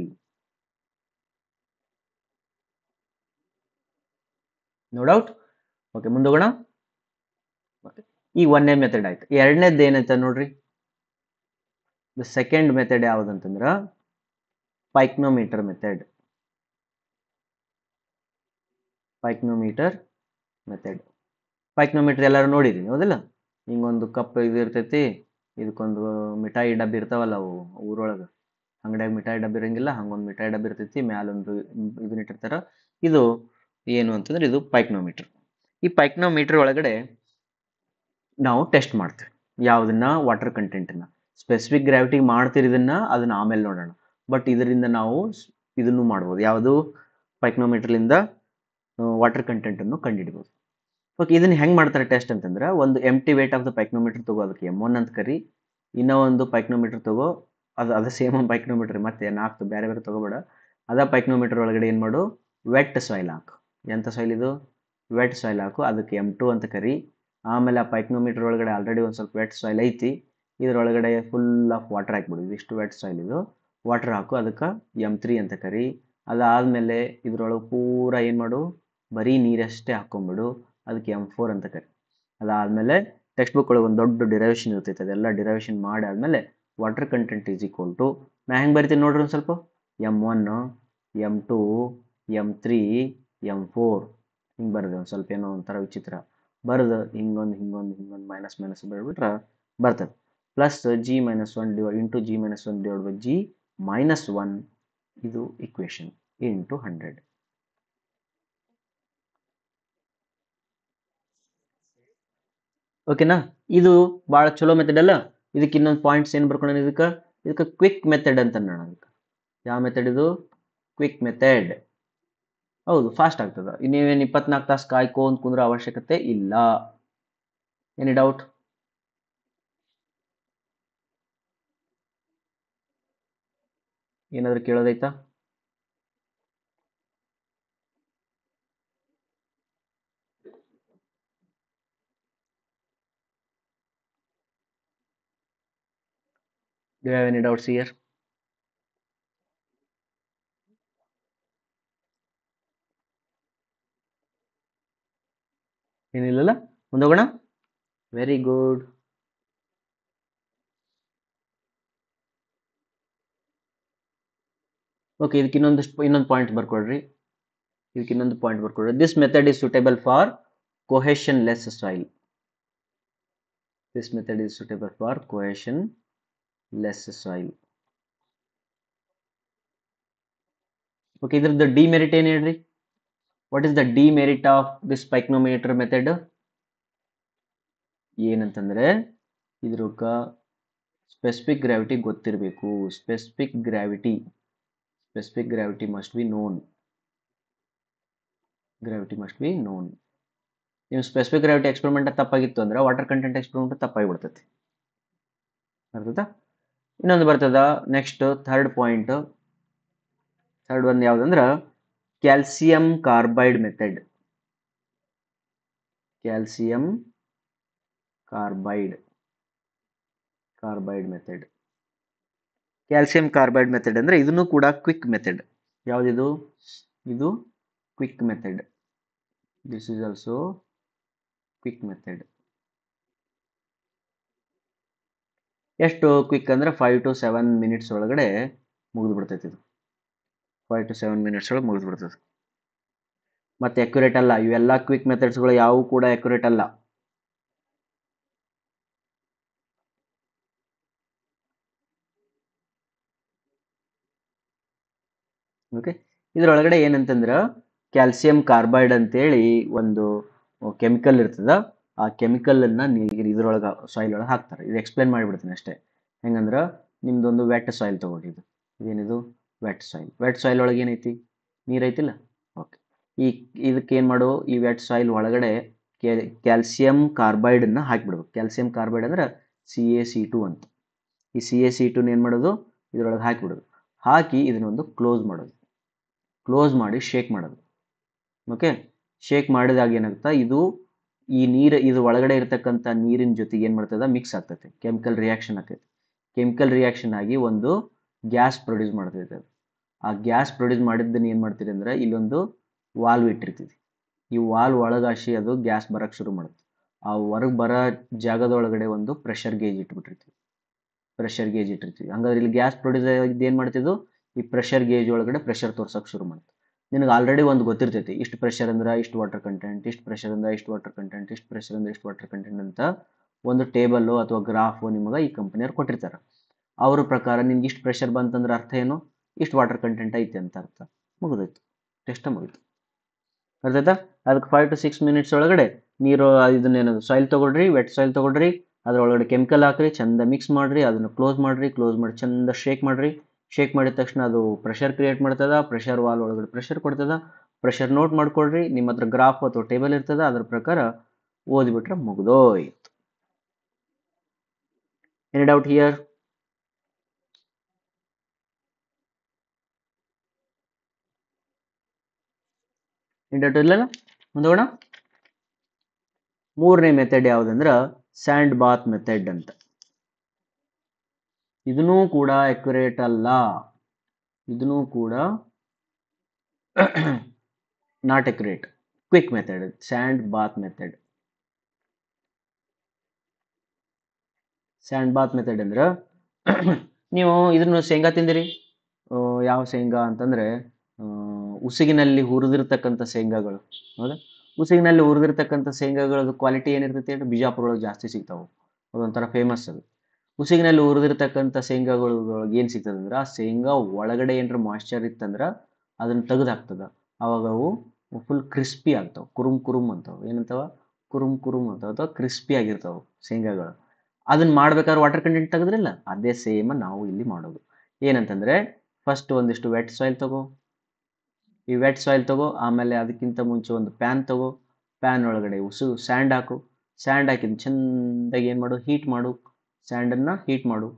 No doubt. ಓಕೆ, ಮುಂದೋಗೋಣ. ಈ ಒಂದನೇ ಮೆಥಡ್ ಆಯ್ತು. ಎರಡನೇದ್ದು ಏನೈತೆ ನೋಡ್ರಿ. ದ ಸೆಕೆಂಡ್ ಮೆಥಡ್ ಯಾವುದಂತಂದ್ರೆ pycnometer method. Pycnometer method. Pycnometer ಎಲ್ಲರೂ ನೋಡಿದೀನಿ ಹೌದಿಲ್ಲ? ಹಿಂಗೊಂದು ಕಪ್ ಇದು ಇರ್ತೈತಿ, ಇದಕ್ಕೊಂದು ಮಿಠಾಯಿ ಡಬ್ಬಿ ಇರ್ತಾವಲ್ಲ ಅವು ಊರೊಳಗೆ, ಅಂಗಡಿಯಾಗ ಮಿಠಾಯಿ ಡಬ್ಬಿ ಇರಂಗಿಲ್ಲ, ಹಂಗೊಂದು ಮಿಠಾಯಿ ಡಬ್ಬಿ ಇರ್ತೈತಿ, ಮ್ಯಾಲೊಂದು ಇದನ್ನ ಇಟ್ಟಿರ್ತಾರ. ಇದು ಏನು ಅಂತಂದ್ರೆ ಇದು ಪೈಕ್ನೋಮೀಟರ್. ಈ ಪೈಕ್ನೋಮೀಟರ್ ಒಳಗಡೆ ನಾವು ಟೆಸ್ಟ್ ಮಾಡ್ತೀವಿ ಯಾವುದನ್ನ, ವಾಟರ್ ಕಂಟೆಂಟನ್ನ. ಸ್ಪೆಸಿಫಿಕ್ ಗ್ರಾವಿಟಿಗೆ ಮಾಡ್ತೀರಿ ಇದನ್ನ, ಅದನ್ನ ಆಮೇಲೆ ನೋಡೋಣ. ಬಟ್ ಇದರಿಂದ ನಾವು ಇದನ್ನು ಮಾಡ್ಬೋದು, ಯಾವುದು ಪೈಕ್ನೋಮೀಟರ್ಲಿಂದ ವಾಟರ್ ಕಂಟೆಂಟನ್ನು ಕಂಡುಹಿಡ್ಬೋದು. ಓಕೆ, ಇದನ್ನ ಹೆಂಗೆ ಮಾಡ್ತಾರೆ ಟೆಸ್ಟ್ ಅಂತಂದ್ರೆ, ಒಂದು ಎಂಟಿ ವೇಟ್ ಆಫ್ ದ ಪೈಕ್ನೋಮೀಟರ್ ತಗೋ, ಅದಕ್ಕೆ M1 ಅಂತ ಕರಿ. ಇನ್ನೂ ಒಂದು ಪೈಕ್ನೋಮೀಟರ್ ತಗೋ, ಅದು ಸೇಮ್ ಪೈಕ್ನೋಮೀಟರ್, ಮತ್ತೆ ನಾಲ್ಕು ಬೇರೆ ಬೇರೆ ತಗೋಬೇಡ. ಅದ ಪೈಕ್ನೋಮೀಟರ್ ಒಳಗಡೆ ಏನು ಮಾಡು, ವೆಟ್ ಸಾಯಿಲ್ ಹಾಕು. ಎಂಥ ಸಾಯಿಲ್ ಇದು? ವೆಟ್ ಸಾಯಿಲ್ ಹಾಕು, ಅದಕ್ಕೆ M2 ಅಂತ ಕರಿ. ಆಮೇಲೆ ಆ ಪೈಕ್ನೋಮೀಟರ್ ಒಳಗಡೆ ಆಲ್ರೆಡಿ ಒಂದು ಸ್ವಲ್ಪ ವೆಟ್ ಸಾಯಿಲ್ ಐತಿ, ಇದರೊಳಗಡೆ ಫುಲ್ ಆಫ್ ವಾಟರ್ ಹಾಕ್ಬಿಡು. ಇದಿಷ್ಟು ವೆಟ್ ಸಾಯಿಲ್ ಇದು, ವಾಟರ್ ಹಾಕು, ಅದಕ್ಕೆ M3 ಅಂತ ಕರಿ. ಅದಾದಮೇಲೆ ಇದ್ರೊಳಗೆ ಪೂರ ಏನು ಮಾಡು, ಬರೀ ನೀರಷ್ಟೇ ಹಾಕ್ಕೊಂಬಿಡು, ಅದಕ್ಕೆ M4 ಅಂತ ಕರಿ. ಅದಾದಮೇಲೆ ಟೆಕ್ಸ್ಟ್ ಬುಕ್ ಒಳಗೆ ಒಂದು ದೊಡ್ಡ ಡಿರೈವೇಷನ್ ಇರ್ತೈತೆ, ಅದೆಲ್ಲ ಡಿರೈವೇಷನ್ ಮಾಡಿ ಆದಮೇಲೆ water content is equal to, ನಾ ಹೆಂಗೆ ಬರಿತೀನಿ ನೋಡ್ರಿ ಒಂದು ಸ್ವಲ್ಪ, M1 M2 M3 M4 ಹಿಂಗೆ ಬರೆದೆ. ಒಂದು ಸ್ವಲ್ಪ ಏನೋ ಒಂಥರ ವಿಚಿತ್ರ ಬರೆದು ಹಿಂಗೊಂದು ಮೈನಸ್ ಬರೆದ್ಬಿಟ್ರೆ ಬರ್ತದೆ. Plus G-1 into G-1 divide by G-1, ಇದು ಇಕ್ವೇಶನ್ ಇಂಟು 100. ಓಕೆನಾ? ಇದು ಭಾಳ ಚಲೋ ಮೆಥಡ್ ಅಲ್ಲ. ಇದಕ್ಕೆ ಇನ್ನೊಂದು ಪಾಯಿಂಟ್ಸ್ ಏನು ಬರ್ಕೊಳ್ಳೋಣ, ಇದಕ್ಕೆ ಕ್ವಿಕ್ ಮೆಥಡ್ ಅಂತ ನೋಡೋಣ. ಅದಕ್ಕೆ ಯಾವ ಮೆಥಡ್ ಇದು? Quick method. ಹೌದು, ಫಾಸ್ಟ್ ಆಗ್ತದೆ. ನೀವೇನು 24 ತಾಸು ಕಾಯ್ಕೊಂತ ಕುಂದ್ರ ಅವಶ್ಯಕತೆ ಇಲ್ಲ. Any doubt? ಏನಾದರೂ ಕೇಳೋದೈತಾ? Do you have any doubts here? ಏನಿಲ್ಲಲ್ಲ, ಮುಂದೋಗೋಣ. Very good. ಓಕೆ, ಇದಕ್ಕೆ ಇನ್ನೊಂದು ಪಾಯಿಂಟ್ ಬರ್ಕೊಡ್ರಿ. This method is suitable for cohesion-less soil. This method is suitable for cohesion-less soil. Okay, ಇದ್ರದ್ದು ಡಿಮೆರಿಟ್ ಏನು ಹೇಳ್ರಿ? What is the demerit of this pycnometer method? ಏನಂತಂದ್ರೆ ಇದ್ರಕ್ಕ ಸ್ಪೆಸಿಫಿಕ್ ಗ್ರಾವಿಟಿ ಗೊತ್ತಿರಬೇಕು. Specific gravity must be known. ನೀವು specific gravity experiment ತಪ್ಪಾಗಿತ್ತು ಅಂದ್ರೆ water content experiment ತಪ್ಪಾಗಿಬಿಡ್ತೈತಿ. ಅರ್ಥತಾ? ಇನ್ನೊಂದು ಬರ್ತದ ನೆಕ್ಸ್ಟ್ ಥರ್ಡ್ ಒಂದು ಯಾವುದಂದ್ರೆ calcium carbide method. Calcium carbide method ಅಂದ್ರೆ ಇದನ್ನು ಕೂಡ ಕ್ವಿಕ್ ಮೆಥಡ್. ಯಾವುದಿದು? ಇದು quick method. This is also quick method. ಎಷ್ಟು ಕ್ವಿಕ್ ಅಂದ್ರೆ 5 to 7 minutes ಒಳಗಡೆ ಮುಗಿದು ಬಿಡ್ತೈತಿ. ಇದು 5 to 7 minutes ಒಳಗೆ ಮುಗಿದು ಬಿಡ್ತದೆ. ಮತ್ತೆ ಅಕ್ಯುರೇಟ್ ಅಲ್ಲ, ಇವೆಲ್ಲ ಕ್ವಿಕ್ ಮೆಥಡ್ಸ್ಗಳು ಯಾವು ಕೂಡ ಅಕ್ಯುರೇಟ್ ಅಲ್ಲ. ಓಕೆ, ಇದರೊಳಗಡೆ ಏನಂತಂದ್ರೆ ಕ್ಯಾಲ್ಸಿಯಂ ಕಾರ್ಬೈಡ್ ಅಂತೇಳಿ ಒಂದು ಕೆಮಿಕಲ್ ಇರ್ತದ. ಆ ಕೆಮಿಕಲ್ ಅನ್ನ ಇದ್ರೊಳಗೆ ಸಾಯಿಲ್ ಒಳಗೆ ಹಾಕ್ತಾರೆ. ಇದು ಎಕ್ಸ್ಪ್ಲೇನ್ ಮಾಡಿಬಿಡ್ತೀನಿ ಅಷ್ಟೇ. ಹೆಂಗಂದ್ರೆ ನಿಮ್ದೊಂದು ವೆಟ್ ಸಾಯಿಲ್ ತಗೊಳ್ಳಿ. ಇದೇನಿದು? ವೆಟ್ ಸಾಯಿಲ್ ಒಳಗೆ ಏನೈತಿ? ನೀರು ಐತಿಲ್ಲ? ಓಕೆ, ಇದಕ್ಕೆ ಏನು ಮಾಡು, ಈ ವೆಟ್ ಸಾಯಿಲ್ ಒಳಗಡೆ ಕ್ಯಾಲ್ಸಿಯಂ ಕಾರ್ಬೈಡನ್ನು ಹಾಕಿಬಿಡ್ಬೇಕು. ಕ್ಯಾಲ್ಸಿಯಂ ಕಾರ್ಬೈಡ್ ಅಂದ್ರೆ CaC2 ಅಂತ. ಈ CaC2 ಏನು ಮಾಡೋದು, ಇದರೊಳಗೆ ಹಾಕಿಬಿಡೋದು. ಹಾಕಿ ಇದನ್ನೊಂದು ಕ್ಲೋಸ್ ಮಾಡಿ ಶೇಕ್ ಮಾಡೋದು. ಓಕೆ, ಶೇಕ್ ಮಾಡಿದಾಗ ಏನಾಗುತ್ತಾ, ಇದು ಈ ನೀರು ಇದು ಒಳಗಡೆ ಇರತಕ್ಕಂಥ ನೀರಿನ ಜೊತೆಗೆ ಏನು ಮಾಡ್ತದೆ ಮಿಕ್ಸ್ ಆಗ್ತೈತೆ, ಕೆಮಿಕಲ್ ರಿಯಾಕ್ಷನ್ ಆಗ್ತೈತೆ. ಕೆಮಿಕಲ್ ರಿಯಾಕ್ಷನ್ ಆಗಿ ಒಂದು ಗ್ಯಾಸ್ ಪ್ರೊಡ್ಯೂಸ್ ಮಾಡ್ತೈತೆ. ಅದು ಆ ಗ್ಯಾಸ್ ಪ್ರೊಡ್ಯೂಸ್ ಮಾಡಿದ್ದನ್ನು ಏನು ಮಾಡ್ತೀರಿ ಅಂದ್ರೆ ಇಲ್ಲೊಂದು ವಾಲ್ವ್ ಇಟ್ಟಿರ್ತೀವಿ. ಈ ವಾಲ್ವ್ ಒಳಗಾಶಿ ಅದು ಗ್ಯಾಸ್ ಬರಕ್ಕೆ ಶುರು ಮಾಡುತ್ತೆ. ಆ ಹೊರಗೆ ಬರೋ ಜಾಗದೊಳಗಡೆ ಒಂದು ಪ್ರೆಷರ್ ಗೇಜ್ ಇಟ್ಬಿಟ್ಟಿರ್ತೀವಿ. ಹಂಗಾದ್ರೆ ಇಲ್ಲಿ ಗ್ಯಾಸ್ ಪ್ರೊಡ್ಯೂಸ್ ಆಗಿದ್ದು ಏನು ಮಾಡ್ತಿದ್ದು, ಈ ಪ್ರೆಷರ್ ಗೇಜ್ ಒಳಗಡೆ ಪ್ರೆಷರ್ ತೋರ್ಸಕ್ಕೆ ಶುರು ಮಾಡುತ್ತೆ. ನಿನಗೆ ಆಲ್ರೆಡಿ ಒಂದು ಗೊತ್ತಿರ್ತೈತಿ, ಇಷ್ಟು ಪ್ರೆಷರ್ ಅಂದ್ರೆ ಇಷ್ಟು ವಾಟರ್ ಕಂಟೆಂಟ್, ಇಷ್ಟು ಪ್ರೆಷರ್ ಅಂದ್ರೆ ಇಷ್ಟು ವಾಟರ್ ಕಂಟೆಂಟ್, ಇಷ್ಟು ಪ್ರೆಷರ್ ಅಂದ್ರೆ ಇಷ್ಟು ವಾಟರ್ ಕಂಟೆಂಟ್ ಅಂತ ಒಂದು ಟೇಬಲ್ಲು ಅಥವಾ ಗ್ರಾಫು ನಿಮಗೆ ಈ ಕಂಪನಿಯವ್ರು ಕೊಟ್ಟಿರ್ತಾರೆ. ಅವ್ರ ಪ್ರಕಾರ ನಿನ್ಗೆ ಇಷ್ಟು ಪ್ರೆಷರ್ ಬಂತಂದ್ರೆ ಅರ್ಥ ಏನು, ಇಷ್ಟು ವಾಟರ್ ಕಂಟೆಂಟ್ ಐತೆ ಅಂತ ಅರ್ಥ. ಮುಗಿದೋಯ್ತು, ಟೆಸ್ಟ್ ಮುಗಿತು. ಅರ್ಥಾಯ್ತಾ? ಅದಕ್ಕೆ 5 to 6 minutes ಒಳಗಡೆ ನೀರು ಇದನ್ನೇನದು ಸಾಯಿಲ್ ತೊಗೊಳ್ರಿ, ವೆಟ್ ಸಾಯಿಲ್ ತೊಗೊಳ್ರಿ, ಅದರೊಳಗಡೆ ಕೆಮಿಕಲ್ ಹಾಕ್ರಿ, ಚಂದ ಮಿಕ್ಸ್ ಮಾಡಿರಿ, ಅದನ್ನು ಕ್ಲೋಸ್ ಮಾಡಿ ಚಂದ ಶೇಕ್ ಮಾಡಿರಿ. ಶೇಕ್ ಮಾಡಿದ ತಕ್ಷಣ ಅದು ಪ್ರೆಷರ್ ಕ್ರಿಯೇಟ್ ಮಾಡ್ತದ, ಪ್ರೆಷರ್ ವಾಲ್ ಒಳಗಡೆ ಪ್ರೆಷರ್ ಕೊಡ್ತದ. ಪ್ರೆಷರ್ ನೋಟ್ ಮಾಡ್ಕೊಳ್ರಿ, ನಿಮ್ಮ ಹತ್ರ ಗ್ರಾಫ್ ಅಥವಾ ಟೇಬಲ್ ಇರ್ತದ, ಅದ್ರ ಪ್ರಕಾರ ಓದಿಬಿಟ್ರೆ ಮುಗಿದೋಯ್ತು. Any doubt here? ಡೌಟ್ ಇಲ್ಲ? ಮುಂದೋಗೋಣ. ಮೂರನೇ ಮೆಥಡ್ ಯಾವುದಂದ್ರೆ ಸ್ಯಾಂಡ್ ಬಾತ್ ಮೆಥಡ್ ಅಂತ. ಇದನ್ನೂ ಕೂಡ ಅಕ್ಯುರೇಟ್ ಅಲ್ಲ, ಇದನ್ನೂ ಕೂಡ not accurate. Quick method, sand bath method. Sand bath method ಅಂದ್ರೆ ನೀವು ಇದನ್ನು ಶೇಂಗಾ ತಿಂದಿರಿ. ಯಾವ ಶೇಂಗಾ ಅಂತಂದ್ರೆ ಉಸುಗಿನಲ್ಲಿ ಹುರಿದಿರ್ತಕ್ಕಂಥ ಶೇಂಗಾಗಳು. ಹೌದಾ? ಉಸುಗಿನಲ್ಲಿ ಹುರಿದಿರ್ತಕ್ಕಂಥ ಶೇಂಗಾಗಳದ್ದು ಕ್ವಾಲಿಟಿ ಏನಿರ್ತೈತಿ ಅಂದ್ರೆ ಬಿಜಾಪುರ ಒಳಗೆ ಜಾಸ್ತಿ ಸಿಗ್ತಾವೆ. ಅದೊಂಥರ ಫೇಮಸ್ ಅದು. ಉಸುಗಿನಲ್ಲಿ ಹುರಿದಿರ್ತಕ್ಕಂಥ ಶೇಂಗಾಗಳು ಏನು ಸಿಗ್ತದೆ ಅಂದ್ರೆ ಆ ಶೇಂಗಾ ಒಳಗಡೆ ಏನಾರ ಮಾಯ್ಶ್ಚರ್ ಇತ್ತಂದ್ರೆ ಅದನ್ನು ತೆಗೆದು ಹಾಕ್ತದ. ಅವಾಗ ಅವು ಫುಲ್ ಕ್ರಿಸ್ಪಿ ಆಗ್ತಾವೆ, ಕುರುಮ್ ಅಂತಾವೆ. ಏನಂತಾವ? ಕುರುಮ್ ಅಂತಾವ, ಅಥವಾ ಕ್ರಿಸ್ಪಿ ಆಗಿರ್ತಾವೆ ಶೇಂಗಾಗಳು. ಅದನ್ನ ಮಾಡ್ಬೇಕಾದ್ರೆ ವಾಟರ್ ಕಂಟೆಂಟ್ ತೆಗೆದ್ರಿಲ್ಲ, ಅದೇ ಸೇಮ್ ನಾವು ಇಲ್ಲಿ ಮಾಡೋದು. ಏನಂತಂದ್ರೆ ಫಸ್ಟ್ ಒಂದಿಷ್ಟು ವೆಟ್ ಸಾಯಿಲ್ ತಗೋ. ಈ ವೆಟ್ ಸಾಯಿಲ್ ತಗೋ, ಆಮೇಲೆ ಅದಕ್ಕಿಂತ ಮುಂಚೆ ಒಂದು ಪ್ಯಾನ್ ತಗೋ. ಪ್ಯಾನ್ ಒಳಗಡೆ ಸ್ಯಾಂಡ್ ಹಾಕು. ಸ್ಯಾಂಡ್ ಹಾಕಿದ್ ಚೆಂದಾಗಿ ಏನು ಮಾಡು, ಹೀಟ್ ಮಾಡು. ಸ್ಯಾಂಡನ್ನು ಹೀಟ್ ಮಾಡು.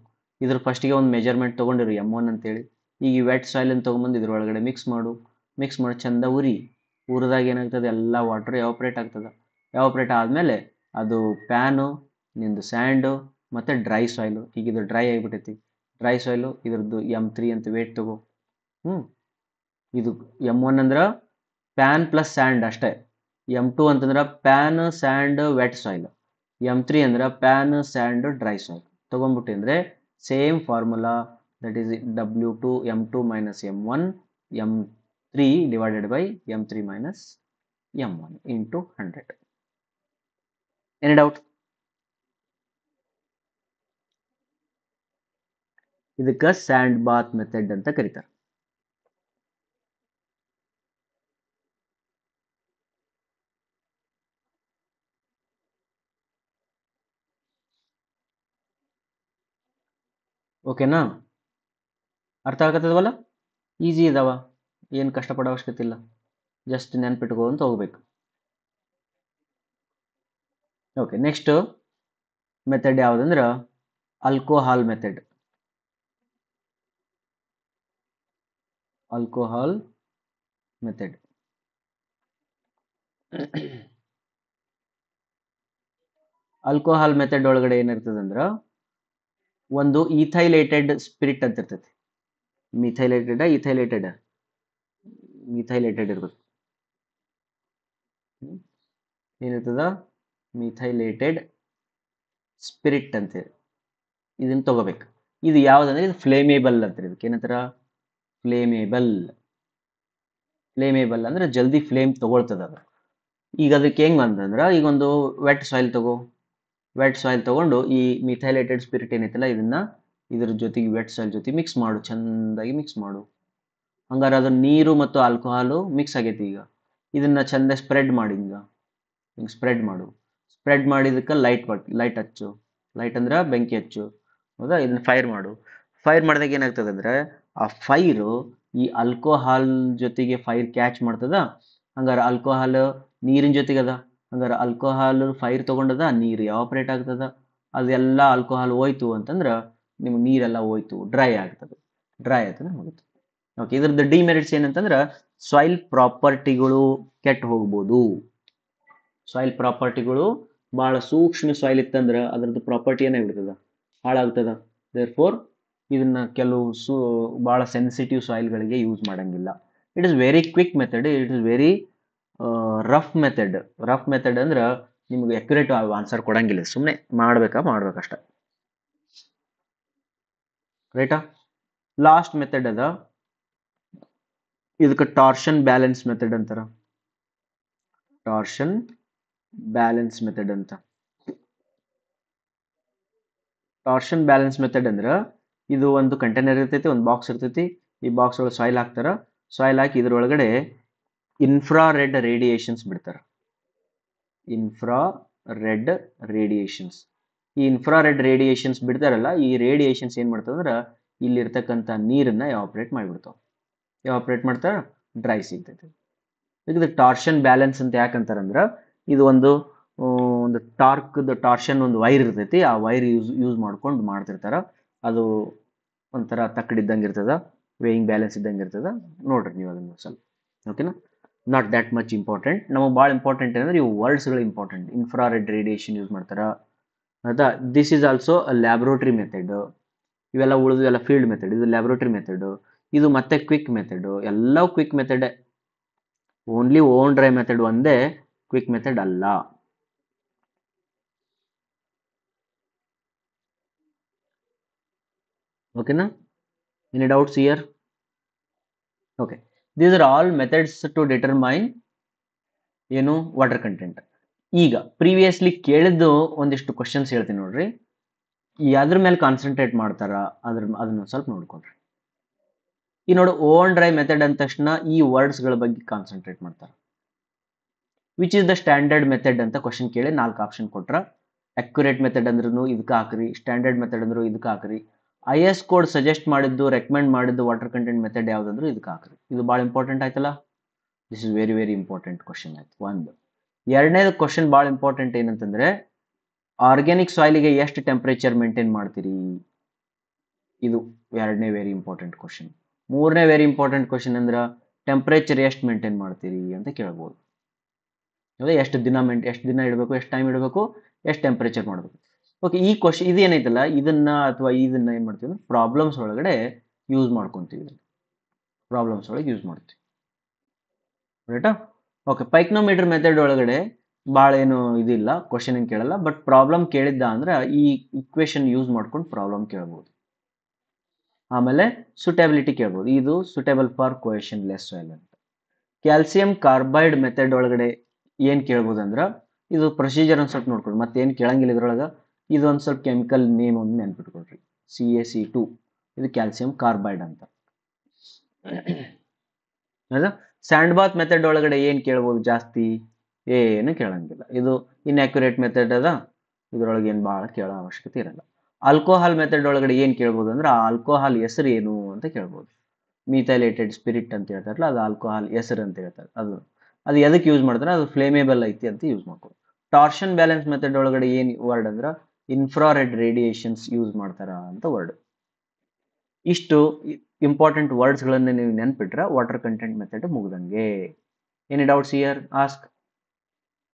ಇದ್ರ ಫಸ್ಟಿಗೆ ಒಂದು ಮೆಜರ್ಮೆಂಟ್ ತೊಗೊಂಡಿರು M1 ಅಂತೇಳಿ. ಈಗ ಈ ವೆಟ್ ಸಾಯಿಲನ್ನು ತೊಗೊಂಬಂದು ಇದ್ರೊಳಗಡೆ ಮಿಕ್ಸ್ ಮಾಡಿ ಚಂದ ಉರಿ. ಉರಿದಾಗ ಏನಾಗ್ತದೆ, ಎಲ್ಲ ವಾಟರ್ ಎವಾಪ್ರೇಟ್ ಆಗ್ತದೆ. ಎವಾಪ್ರೇಟ್ ಆದಮೇಲೆ ಅದು ಪ್ಯಾನು, ನಿಂದು ಸ್ಯಾಂಡು ಮತ್ತು ಡ್ರೈ ಸಾಯಿಲು. ಈಗ ಇದು ಡ್ರೈ ಆಗಿಬಿಟ್ಟೈತಿ. ಡ್ರೈ ಸಾಯಿಲು ಇದ್ರದ್ದು M3 ಅಂತ ವೇಟ್ ತಗೋ. ಇದು M1 ಅಂದ್ರೆ ಪ್ಯಾನ್ ಪ್ಲಸ್ ಸ್ಯಾಂಡ್ ಅಷ್ಟೇ. M2 ಅಂತಂದ್ರೆ PAN and vet soil. M3 ಅಂದ್ರೆ ಪ್ಯಾನ್ ಸ್ಯಾಂಡ್ ಡ್ರೈ ಸಾಯಿಲ್. ತೊಗೊಂಡ್ಬಿಟ್ಟು ಅಂದರೆ same formula, that is W2 M2 minus M1 M3 divided by M3 minus M1 into 100. Any doubt? ಇದಕ್ಕೆ and bath method ಅಂತ ಕರೀತಾರೆ. ಓಕೆನಾ? ಅರ್ಥ ಆಗತ್ತದವಲ್ಲ? ಈಸಿ ಇದಾವ, ಏನು ಕಷ್ಟಪಡೋ ಅವಶ್ಯಕತೆ ಇಲ್ಲ. ಜಸ್ಟ್ ನೆನ್ಪಿಟ್ಕೊಂತ ಹೋಗ್ಬೇಕು. ಓಕೆ, ನೆಕ್ಸ್ಟ್ ಮೆಥಡ್ ಯಾವುದಂದ್ರೆ alcohol method. Alcohol method. Alcohol method ಒಳಗಡೆ ಏನಿರ್ತದೆ ಅಂದ್ರೆ ಒಂದು ಈಥೈಲೇಟೆಡ್ ಸ್ಪಿರಿಟ್ ಅಂತ ಇರ್ತೈತಿ. ಈಥೈಲೇಟೆಡ್ ಇರ್ಬೇಕು. ಏನಿರ್ತದ? ಮಿಥೈಲೇಟೆಡ್ ಸ್ಪಿರಿಟ್ ಅಂತೇಳಿ ಇದನ್ನ ತಗೋಬೇಕು. ಇದು ಯಾವುದಂದ್ರೆ ಇದು ಫ್ಲೇಮೇಬಲ್ ಅಂತಾರೆ. ಇದಕ್ಕೆ ಏನಂತಾರ? ಫ್ಲೇಮೇಬಲ್ ಅಂದ್ರೆ ಜಲ್ದಿ ಫ್ಲೇಮ್ ತಗೊಳ್ತದ ಅದು. ಈಗ ಅದಕ್ಕೆ ಹೆಂಗ್ ಅಂತಂದ್ರೆ, ಈಗ ಒಂದು ವೆಟ್ ಸಾಯಿಲ್ ತಗೋ. ವೆಟ್ ಸಾಯಿಲ್ ತಗೊಂಡು ಈ ಮಿಥೈಲೇಟೆಡ್ ಸ್ಪಿರಿಟ್ ಏನೈತಲ್ಲ ಇದನ್ನ ಇದ್ರ ಜೊತೆಗೆ ವೆಟ್ ಸಾಯಿಲ್ ಜೊತೆ ಮಿಕ್ಸ್ ಮಾಡು, ಚೆಂದಾಗಿ ಮಿಕ್ಸ್ ಮಾಡು. ಹಂಗಾರೆ ಅದು ನೀರು ಮತ್ತು ಆಲ್ಕೋಹಾಲು ಮಿಕ್ಸ್ ಆಗೈತಿ. ಈಗ ಇದನ್ನ ಚಂದ ಸ್ಪ್ರೆಡ್ ಮಾಡಿ, ಹಿಂಗೆ ಸ್ಪ್ರೆಡ್ ಮಾಡು. ಸ್ಪ್ರೆಡ್ ಮಾಡಿದಕ್ಕೆ ಲೈಟ್ ಹಚ್ಚು. ಲೈಟ್ ಅಂದ್ರೆ ಬೆಂಕಿ ಹಚ್ಚು. ಹೌದಾ? ಇದನ್ನ ಫೈರ್ ಮಾಡು. ಫೈರ್ ಮಾಡಿದಾಗ ಏನಾಗ್ತದೆ ಅಂದ್ರೆ ಆ ಫೈರು ಈ ಆಲ್ಕೋಹಾಲ್ ಜೊತೆಗೆ ಫೈರ್ ಕ್ಯಾಚ್ ಮಾಡ್ತದ. ಹಂಗಾರೆ ಆಲ್ಕೋಹಾಲ್ ನೀರಿನ ಜೊತೆಗೆ ಅದ. ಹಂಗಾರೆ ಆಲ್ಕೋಹಾಲ್ ಫೈರ್ ತೊಗೊಂಡದ, ನೀರು ಎವಾಪ್ರೇಟ್ ಆಗ್ತದ. ಅದೆಲ್ಲ ಆಲ್ಕೋಹಾಲ್ ಹೋಯ್ತು ಅಂತಂದ್ರೆ ನಿಮ್ಗೆ ನೀರೆಲ್ಲ ಹೋಯ್ತು, ಡ್ರೈ ಆಗ್ತದೆ. ಡ್ರೈ ಆಗ್ತದೆ, ಮುಗಿತು. ಓಕೆ, ಇದ್ರದ್ದು ಡಿಮೆರಿಟ್ಸ್ ಏನಂತಂದ್ರೆ ಸಾಯಿಲ್ ಪ್ರಾಪರ್ಟಿಗಳು ಕೆಟ್ಟು ಹೋಗ್ಬೋದು. ಸಾಯಿಲ್ ಪ್ರಾಪರ್ಟಿಗಳು ಭಾಳ ಸೂಕ್ಷ್ಮ ಸಾಯಿಲ್ ಇತ್ತಂದ್ರೆ ಅದರದ್ದು ಪ್ರಾಪರ್ಟಿ ಏನಾಗ್ಬಿಡ್ತದ, ಹಾಳಾಗ್ತದ. ದೇರ್ ಫೋರ್ ಇದನ್ನ ಕೆಲವು ಭಾಳ ಸೆನ್ಸಿಟಿವ್ ಸಾಯಿಲ್ಗಳಿಗೆ ಯೂಸ್ ಮಾಡಂಗಿಲ್ಲ. It is very quick method, it is very rough method. Rough method ಅಂದ್ರೆ ನಿಮ್ಗೆ ಅಕ್ಯುರೇಟ್ ಆನ್ಸರ್ ಕೊಡಂಗಿಲ್ಲ, ಸುಮ್ಮನೆ ಮಾಡ್ಬೇಕಷ್ಟೆ. ರೈಟಾ? ಲಾಸ್ಟ್ ಮೆಥಡ್ ಅದ, ಇದಕ್ಕೆ ಟಾರ್ಷನ್ ಬ್ಯಾಲೆನ್ಸ್ ಮೆಥಡ್ ಅಂತಾರ. ಟಾರ್ಷನ್ ಬ್ಯಾಲೆನ್ಸ್ ಮೆಥಡ್ ಅಂತ. ಟಾರ್ಷನ್ ಬ್ಯಾಲೆನ್ಸ್ ಮೆಥಡ್ ಅಂದ್ರೆ ಇದು ಒಂದು ಕಂಟೈನರ್ ಇರ್ತೈತಿ, ಒಂದು ಬಾಕ್ಸ್ ಇರ್ತೈತಿ. ಈ ಬಾಕ್ಸ್ ಒಳಗೆ ಸಾಯಿಲ್ ಹಾಕ್ತಾರ. ಸಾಯಿಲ್ ಹಾಕಿ ಇದ್ರೊಳಗಡೆ ಇನ್ಫ್ರಾರೆಡ್ ರೇಡಿಯೇಷನ್ಸ್ ಬಿಡ್ತಾರ. Infrared radiations. ಈ ಇನ್ಫ್ರಾರೆಡ್ ರೇಡಿಯೇಷನ್ಸ್ ಬಿಡ್ತಾರಲ್ಲ, ಈ ರೇಡಿಯೇಷನ್ಸ್ ಏನ್ ಮಾಡ್ತದಂದ್ರೆ ಇಲ್ಲಿರ್ತಕ್ಕಂಥ ನೀರನ್ನ ಎವಾಪರೇಟ್ ಮಾಡಿಬಿಡ್ತಾವ. ಎವಾಪರೇಟ್ ಮಾಡ್ತಾರ, ಡ್ರೈ ಸಿಗ್ತೈತಿ. ಇದು ಟಾರ್ಷನ್ ಬ್ಯಾಲೆನ್ಸ್ ಅಂತ ಯಾಕಂತಾರಂದ್ರೆ ಇದು ಒಂದು ಟಾರ್ಷನ್ ಒಂದು ವೈರ್ ಇರ್ತೈತಿ. ಆ ವೈರ್ ಯೂಸ್ ಮಾಡ್ಕೊಂಡು ಮಾಡ್ತಿರ್ತಾರ. ಅದು ಒಂಥರ ತಕ್ಕಡಿದ್ದಂಗೆ ಇರ್ತದ, ವೇಯಿಂಗ್ ಬ್ಯಾಲೆನ್ಸ್ ಇದ್ದಂಗೆ ಇರ್ತದ. ನೋಡ್ರಿ ನೀವು ಅದನ್ನು ಸ್ವಲ್ಪ. ಓಕೆನಾ? Not that much important. ನಮಗೆ ಭಾಳ ಇಂಪಾರ್ಟೆಂಟ್ ಏನಂದ್ರೆ ಇವು ವರ್ಡ್ಸ್ಗಳು ಇಂಪಾರ್ಟೆಂಟ್. ಇನ್ಫ್ರಾರೆಡ್ ರೇಡಿಯೇಷನ್ ಯೂಸ್ ಮಾಡ್ತಾರ. ಆಯ್ತಾ? This is also laboratory method. ಇವೆಲ್ಲ ಉಳಿದು ಎಲ್ಲ ಫೀಲ್ಡ್ ಮೆಥಡ್. ಇದು ಲ್ಯಾಬ್ರೋಟರಿ ಮೆಥಡ್. ಇದು ಮತ್ತೆ ಕ್ವಿಕ್ ಮೆಥಡ್. ಎಲ್ಲವೂ quick method. Only oven dry method ಒಂದೇ ಕ್ವಿಕ್ ಮೆಥಡ್ ಅಲ್ಲ. ಓಕೆನಾ? Any doubts here? Okay. These are all methods to determine ಏನು ವಾಟರ್ ಕಂಟೆಂಟ್. ಈಗ ಪ್ರೀವಿಯಸ್ಲಿ ಕೇಳಿದ್ದು ಒಂದಿಷ್ಟು ಕ್ವಶನ್ಸ್ ಹೇಳ್ತೀನಿ ನೋಡ್ರಿ. ಯಾವ್ದ್ರ ಮೇಲೆ ಕಾನ್ಸಂಟ್ರೇಟ್ ಮಾಡ್ತಾರ ಅದನ್ನ ಸ್ವಲ್ಪ ನೋಡ್ಕೊಳ್ರಿ. ಈ ನೋಡಿ, ಓನ್ ಡ್ರೈ ಮೆಥಡ್ ಅಂದ ತಕ್ಷಣ ಈ ವರ್ಡ್ಸ್ಗಳ ಬಗ್ಗೆ ಕಾನ್ಸಂಟ್ರೇಟ್ ಮಾಡ್ತಾರೆ. Which is the standard method ಅಂತ ಕ್ವಶನ್ ಕೇಳಿ 4 ಆಪ್ಷನ್ ಕೊಟ್ರ. ಅಕ್ಯುರೇಟ್ ಮೆಥಡ್ ಅಂದ್ರೂ ಇದಕ್ಕೆ ಹಾಕ್ರಿ, ಸ್ಟ್ಯಾಂಡರ್ಡ್ ಮೆಥಡ್ ಅಂದ್ರೂ ಇದಕ್ಕೆ ಹಾಕ್ರಿ, IS ಕೋಡ್ ಸಜೆಸ್ಟ್ ಮಾಡಿದ್ದು ರೆಕಮೆಂಡ್ ಮಾಡಿದ್ದು ವಾಟರ್ ಕಂಟೆಂಟ್ ಮೆಥಡ್ ಯಾವ್ದಂದ್ರೂ ಇದಕ್ಕೆ ಹಾಕ್ರಿ. ಇದು ಭಾಳ ಇಂಪಾರ್ಟೆಂಟ್ ಆಯ್ತಲ್ಲ. This is very very important question ಆಯ್ತು ಒಂದು. ಎರಡನೇದು ಕ್ವಶನ್ ಭಾಳ ಇಂಪಾರ್ಟೆಂಟ್ ಏನಂತಂದ್ರೆ ಆರ್ಗ್ಯಾನಿಕ್ ಸಾಯಿಲಿಗೆ ಎಷ್ಟು ಟೆಂಪರೇಚರ್ ಮೇಂಟೈನ್ ಮಾಡ್ತೀರಿ, ಇದು ಎರಡನೇ ವೆರಿ ಇಂಪಾರ್ಟೆಂಟ್ ಕ್ವಶನ್. ಮೂರನೇ ವೆರಿ ಇಂಪಾರ್ಟೆಂಟ್ ಕ್ವಶನ್ ಅಂದ್ರೆ ಟೆಂಪರೇಚರ್ ಎಷ್ಟು ಮೇಂಟೈನ್ ಮಾಡ್ತೀರಿ ಅಂತ ಕೇಳ್ಬೋದು. ಎಷ್ಟು ದಿನ ಇಡಬೇಕು, ಎಷ್ಟು ಟೈಮ್ ಇಡಬೇಕು, ಎಷ್ಟು ಟೆಂಪರೇಚರ್ ಮಾಡಬೇಕು. ಓಕೆ, ಈ ಕ್ವಶನ್ ಇದು ಏನೈತಲ್ಲ ಇದನ್ನ ಏನ್ ಮಾಡ್ತೀವಿ ಅಂದ್ರೆ ಪ್ರಾಬ್ಲಮ್ಸ್ ಒಳಗಡೆ ಯೂಸ್ ಮಾಡ್ಕೊಂತೀವಿ. ಪ್ರಾಬ್ಲಮ್ಸ್ ಒಳಗೆ ಯೂಸ್ ಮಾಡ್ತೀವಿ. ರೈಟಾ? ಓಕೆ. ಪೈಕ್ನೋಮೀಟರ್ ಮೆಥಡ್ ಒಳಗಡೆ ಭಾಳ ಏನು ಇದಿಲ್ಲ, ಕ್ವಶನ್ ಏನು ಕೇಳಲ್ಲ. ಬಟ್ ಪ್ರಾಬ್ಲಮ್ ಕೇಳಿದ್ದ ಅಂದ್ರೆ ಈ ಇಕ್ವೇಶನ್ ಯೂಸ್ ಮಾಡ್ಕೊಂಡು ಪ್ರಾಬ್ಲಮ್ ಕೇಳ್ಬೋದು. ಆಮೇಲೆ ಸುಟೇಬಿಲಿಟಿ ಕೇಳ್ಬೋದು. ಇದು ಸುಟೇಬಲ್ ಫಾರ್ ಕೊಯೇಷನ್ ಲೆಸ್ ಸಾಯಿಲ್ ಅಂತ. ಕ್ಯಾಲ್ಸಿಯಂ ಕಾರ್ಬೈಡ್ ಮೆಥಡ್ ಒಳಗಡೆ ಏನ್ ಕೇಳ್ಬೋದು ಅಂದ್ರೆ ಇದು ಪ್ರೊಸೀಜರ್ ಒಂದು ಸ್ವಲ್ಪ ನೋಡ್ಕೊಳ್ರಿ, ಮತ್ತೇನು ಕೇಳಂಗಿಲ್ಲ ಇದ್ರೊಳಗೆ. ಇದೊಂದು ಸ್ವಲ್ಪ ಕೆಮಿಕಲ್ ನೇಮ್ ಒಂದು ನೆನ್ಪಿಟ್ಕೊಳ್ರಿ. CaC2. ಇದು ಕ್ಯಾಲ್ಸಿಯಂ ಕಾರ್ಬೈಡ್ ಅಂತ. ಸ್ಯಾಂಡ್ ಬಾತ್ ಮೆಥಡ್ ಒಳಗಡೆ ಏನ್ ಕೇಳ್ಬೋದು ಜಾಸ್ತಿ? ಏನು ಕೇಳಂಗಿಲ್ಲ. ಇದು ಇನ್ಅಕ್ಯುರೇಟ್ ಮೆಥಡ್ ಅದ, ಇದ್ರೊಳಗೆ ಏನು ಭಾಳ ಕೇಳೋ ಅವಶ್ಯಕತೆ ಇರಲ್ಲ. ಆಲ್ಕೋಹಾಲ್ ಮೆಥಡ್ ಒಳಗಡೆ ಏನ್ ಕೇಳ್ಬೋದು ಅಂದ್ರೆ ಆ ಆಲ್ಕೋಹಾಲ್ ಹೆಸರು ಏನು ಅಂತ ಕೇಳ್ಬೋದು. ಮೀಥೈಲೇಟೆಡ್ ಸ್ಪಿರಿಟ್ ಅಂತ ಹೇಳ್ತಾರಲ್ಲ, ಅದು ಆಲ್ಕೋಹಾಲ್ ಹೆಸರು ಅಂತ ಹೇಳ್ತಾರೆ. ಅದು ಎದಕ್ಕೆ ಯೂಸ್ ಮಾಡ್ತಾರೆ? ಅದು ಫ್ಲೇಮೇಬಲ್ ಐತಿ ಅಂತ ಯೂಸ್ ಮಾಡ್ಬೋದು. ಟಾರ್ಷನ್ ಬ್ಯಾಲೆನ್ಸ್ ಮೆಥಡ್ ಒಳಗಡೆ ಏನು ವರ್ಡ್ ಅಂದ್ರೆ ಇನ್ಫ್ರಾರೆಡ್ ರೇಡಿಯೇಷನ್ಸ್ ಯೂಸ್ ಮಾಡ್ತಾರ ಅಂತ ವರ್ಡ್. ಇಷ್ಟು ಇಂಪಾರ್ಟೆಂಟ್ ವರ್ಡ್ಸ್ಗಳನ್ನು ನೀವು ನೆನ್ಪಿಟ್ರೆ ವಾಟರ್ ಕಂಟೆಂಟ್ ಮೆಥಡ್ ಮುಗ್ದಂಗೆ. Any doubts here? ಆಸ್ಕ್.